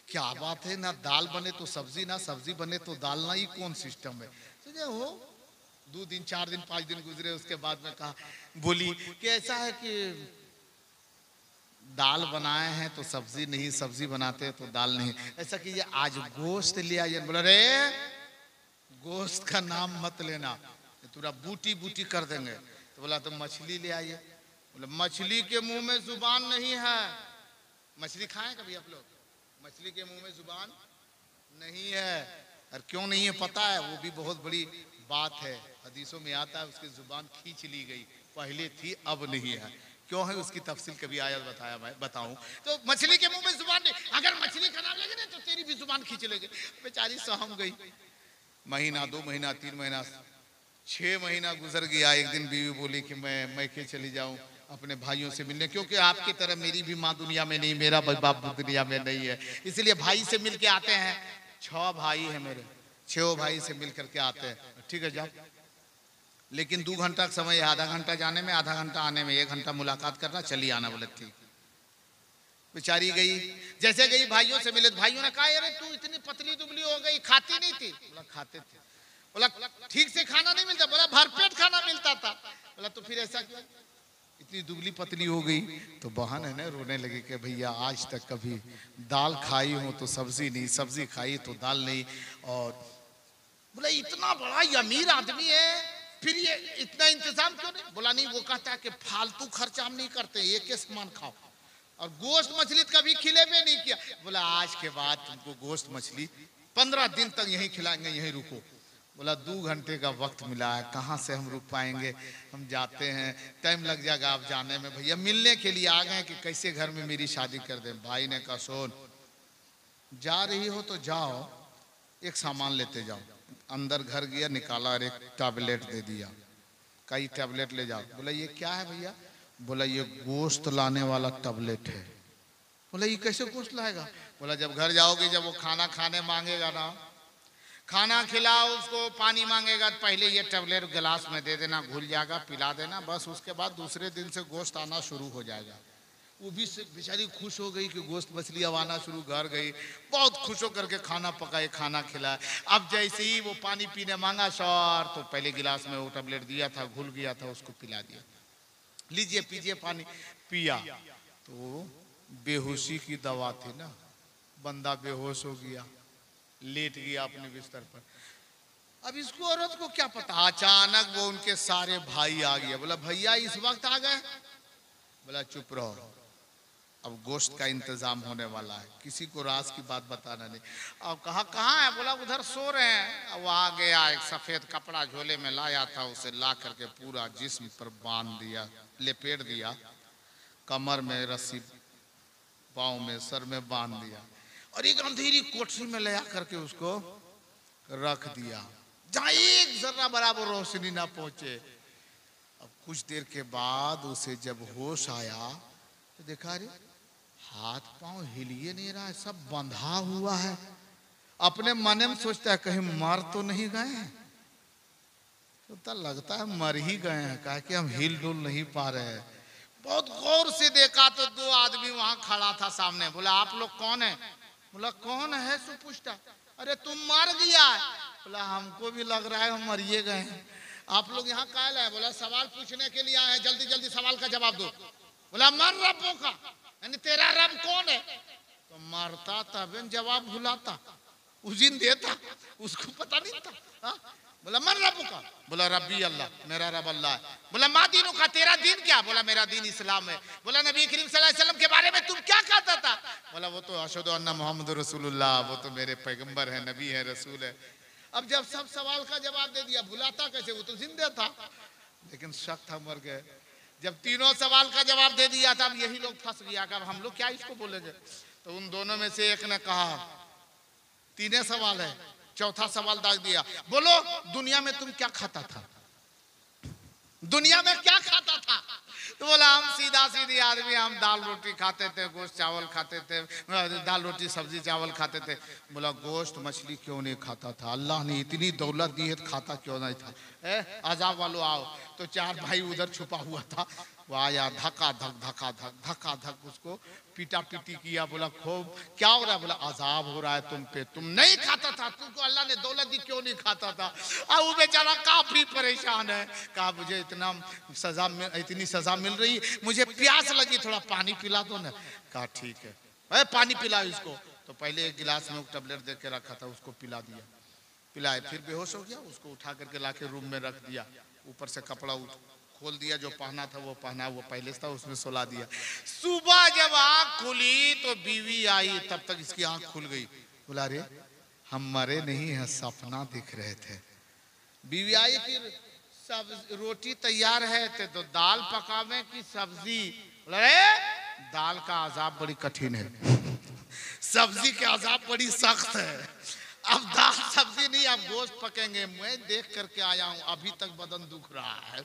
क्या बात है, ना दाल बने तो सब्जी, ना सब्जी बने तो दाल, ना, ये कौन सिस्टम है? तो हो 2 दिन 4 दिन 5 दिन गुजरे, उसके बाद में कहा, बोली कि ऐसा है कि दाल बनाए हैं तो सब्जी नहीं, सब्जी बनाते हैं तो दाल नहीं, ऐसा कीजिए आज गोश्त ले आइए। बोला रे गोश्त का नाम मत लेना, पूरा बूटी बूटी कर देंगे। तो बोला तो मछली ले आइए। बोला मछली के मुंह में जुबान नहीं है। मछली खाएं कभी आप लोग? मछली के मुंह में जुबान नहीं है। और क्यों नहीं है पता है? वो भी बहुत बड़ी बात है, हदीसों में आता है उसकी जुबान खींच ली गई, पहले थी अब नहीं है। क्यों है उसकी तफसील कभी आयत बताया, मैं बताऊं। तो मछली के मुंह में जुबान नहीं, अगर मछली का नाम लेंगे ना तो तेरी भी जुबान खींच लेंगे। बेचारी सहम गई। महीना 2 महीना 3 महीना 6 महीना गुजर गया। एक दिन बीवी बोली कि मैं मैके चली जाऊं अपने भाइयों से मिलने, क्योंकि आपकी तरह मेरी भी माँ दुनिया में नहीं, मेरा बाप दुनिया में नहीं है, इसलिए भाई से मिल के आते हैं। 6 भाई है मेरे, 6 भाई से मिल करके आते हैं। ठीक है जाओ, लेकिन 2 घंटा का समय, आधा घंटा जाने में, आधा घंटा आने में, 1 घंटा मुलाकात करना, चली आना। बोले ठीक। बेचारी गई, जैसे गई भाइयों से मिले, भाइयों ने कहा अरे तू इतनी पतली दुबली हो गई, खाती नहीं थी? बोला खाते थे। बोला ठीक से खाना नहीं मिलता? बोला भरपेट खाना मिलता था। बोला तो फिर ऐसा क्यों इतनी दुबली पतली हो गई? तो बहन है ना रोने लगी कि भैया आज तक कभी दाल खाई हो तो सब्जी नहीं, सब्जी खाई तो दाल नहीं। और बोला इतना बड़ा अमीर आदमी है, फिर ये इतना इंतजाम क्यों नहीं? बोला नहीं, वो कहता है कि फालतू खर्चा हम नहीं करते, एक ही सामान खाओ, और गोश्त मछली कभी खिले में नहीं किया। बोला आज के बाद तुमको गोश्त मछली 15 दिन तक यहीं खिलाएंगे, यहीं रुको। बोला 2 घंटे का वक्त मिला है, कहाँ से हम रुक पाएंगे, हम जाते हैं, टाइम लग जाएगा आप जाने में। भैया मिलने के लिए आ गए कि कैसे घर में मेरी शादी कर दे। भाई ने कहा सुन, जा रही हो तो जाओ, एक सामान लेते जाओ। अंदर घर गया, निकाला और एक टैबलेट दे दिया, कई टैबलेट ले जाओ। बोला ये क्या है भैया? बोला ये गोश्त लाने वाला टैबलेट है। बोला ये कैसे गोश्त लाएगा? बोला जब घर जाओगे, जब वो खाना खाने मांगेगा ना, खाना खिलाओ उसको, पानी मांगेगा, पहले ये टैबलेट गिलास में दे देना, घुल जाएगा, पिला देना, बस उसके बाद दूसरे दिन से गोश्त आना शुरू हो जाएगा। वो भी बेचारी खुश हो गई कि गोश्त मछली अब आना शुरू। घर गई, बहुत खुश होकर के खाना पकाए, खाना खिलाए। अब जैसे ही वो पानी पीने मांगा सर, तो पहले गिलास में वो टैबलेट दिया था, घुल गया था, उसको पिला दिया, लीजिए पीजिए पानी। पिया तो बेहोशी की दवा थी ना, बंदा बेहोश हो गया, लेट गया अपने बिस्तर पर। अब इसको औरत को क्या पता, अचानक वो उनके सारे भाई आ गया। बोला भैया इस वक्त आ गए? बोला चुप रहो, अब गोश्त का इंतजाम होने वाला है, किसी को राज की बात बताना नहीं। अब कहाँ है? बोला उधर सो रहे हैं। अब आ गया, एक सफेद कपड़ा झोले में लाया था, उसे ला करके पूरा जिस्म पर बांध दिया, लपेट दिया, कमर में रस्सी, पाँव में, सर में बांध दिया, और एक अंधेरी कोठरी में ले करके उसको रख दिया, जहाँ एक जरा बराबर रोशनी ना पहुंचे। अब कुछ देर के बाद उसे जब होश आया तो देखा रे हाथ पांव हिलिए नहीं रहा है, सब बंधा हुआ है। अपने मन में सोचता है कहीं मर तो नहीं गए हैं, तो लगता है मर ही गए हैं, कहा कि हम हिल डुल नहीं पा रहे हैं। बहुत गौर से देखा तो 2 आदमी वहां खड़ा था सामने। बोला आप लोग कौन है? बोला कौन है? सु पूछता, अरे तुम मर गया? बोला हमको भी लग रहा है हम मरिए गए हैं। आप लोग यहाँ काहे लाए? बोला सवाल पूछने के लिए आए हैं, जल्दी जल्दी सवाल का जवाब दो। बोला मर रबों का, यानी तेरा रब कौन है? तो मरता तब जवाब भुलाता, उस दिन देता, उसको पता नहीं था। बोला मन रब्बु का, बोला रब्बी अल्लाह, मेरा रब अल्लाह है। बोला मा दीनु का, तेरा दीन क्या? बोला मेरा दीन इस्लाम है। बोला नबी करीम सल्लल्लाहु अलैहि वसल्लम के बारे में तुम क्या कहता था? बोला वो तो अशहदु अन्ना मोहम्मद रसूलुल्लाह, वो तो मेरे पैगंबर है, नबी है, रसूल है। अब जब सब सवाल का जवाब दे दिया, भुलाता कैसे? वो तो जिंदा था, लेकिन शक था, मर गए। जब तीनों सवाल का जवाब दे दिया था, अब यही लोग फंस गया कि अब हम लोग क्या इसको बोलेंगे। तो उन दोनों में से एक ने कहा, तीन सवाल है, चौथा सवाल दाग दिया, बोलो दुनिया में तुम क्या खाता था? दुनिया में क्या खाता था? तो बोला हम सीधा सीधी आदमी, हम दाल रोटी खाते थे, गोश्त चावल खाते थे, दाल रोटी सब्जी चावल खाते थे। बोला गोश्त मछली क्यों नहीं खाता था? अल्लाह ने इतनी दौलत दी है, खाता क्यों नहीं था? आजाब वालों आओ। तो चार भाई उधर छुपा हुआ था, वो आया, धक्का धक धक्का धक धक्का धक उसको पीटा पीटी किया। बोला खूब क्या हो रहा है? बोला आजाब हो रहा है तुम पे, तुम नहीं खाता था, तुमको अल्लाह ने दौलत दी, क्यों नहीं खाता था? अब वो बेचारा काफी परेशान है। कहा मुझे इतनी सजा मिल रही, मुझे प्यास लगी, थोड़ा पानी पिला दो ना। कहा ठीक है, पानी पिलाओ इसको। तो पहले एक गिलास में टैबलेट दे के रखा था, उसको पिला दिया, पिलाए, फिर बेहोश हो गया, उसको उठा करके लाके रूम में रख दिया, ऊपर से कपड़ा खोल दिया, जो पहना था वो पहना, वो पहले था उसमें सुला दिया। सुबह जब आंख खुली तो बीवी आई, तब तक इसकी आंख खुल गई। बोला रे हम मरे नहीं हैं, सपना दिख रहे थे। बीवी आई, फिर सब रोटी तैयार है, तो दाल पकावे की सब्जी? बोला रे दाल का अजाब बड़ी कठिन है, सब्जी के अजाब बड़ी सख्त है। अब दाल सब्जी नहीं, अब गोश्त पकेंगे। मैं देख करके आया हूं, अभी तक बदन दुख रहा है।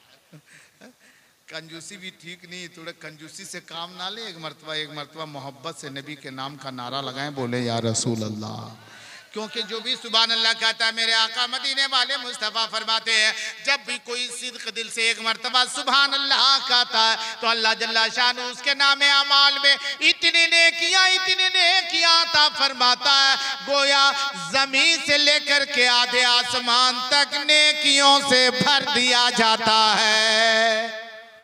कंजूसी भी ठीक नहीं, थोड़ा कंजूसी से काम ना ले। एक मर्तबा मोहब्बत से नबी के नाम का नारा लगाएं, बोले या रसूल अल्लाह। क्योंकि जो भी सुभान अल्लाह कहता है, मेरे आका मदीने वाले मुस्तफ़ा फरमाते हैं, जब भी कोई सिद्क दिल से एक मर्तबा सुभान अल्लाह कहता है, तो अल्लाह जल्ला शान उसके नामे अमाल में इतनी नेकियां अता फरमाता है, गोया जमीन से लेकर के आधे आसमान तक नेकियों से भर दिया जाता है।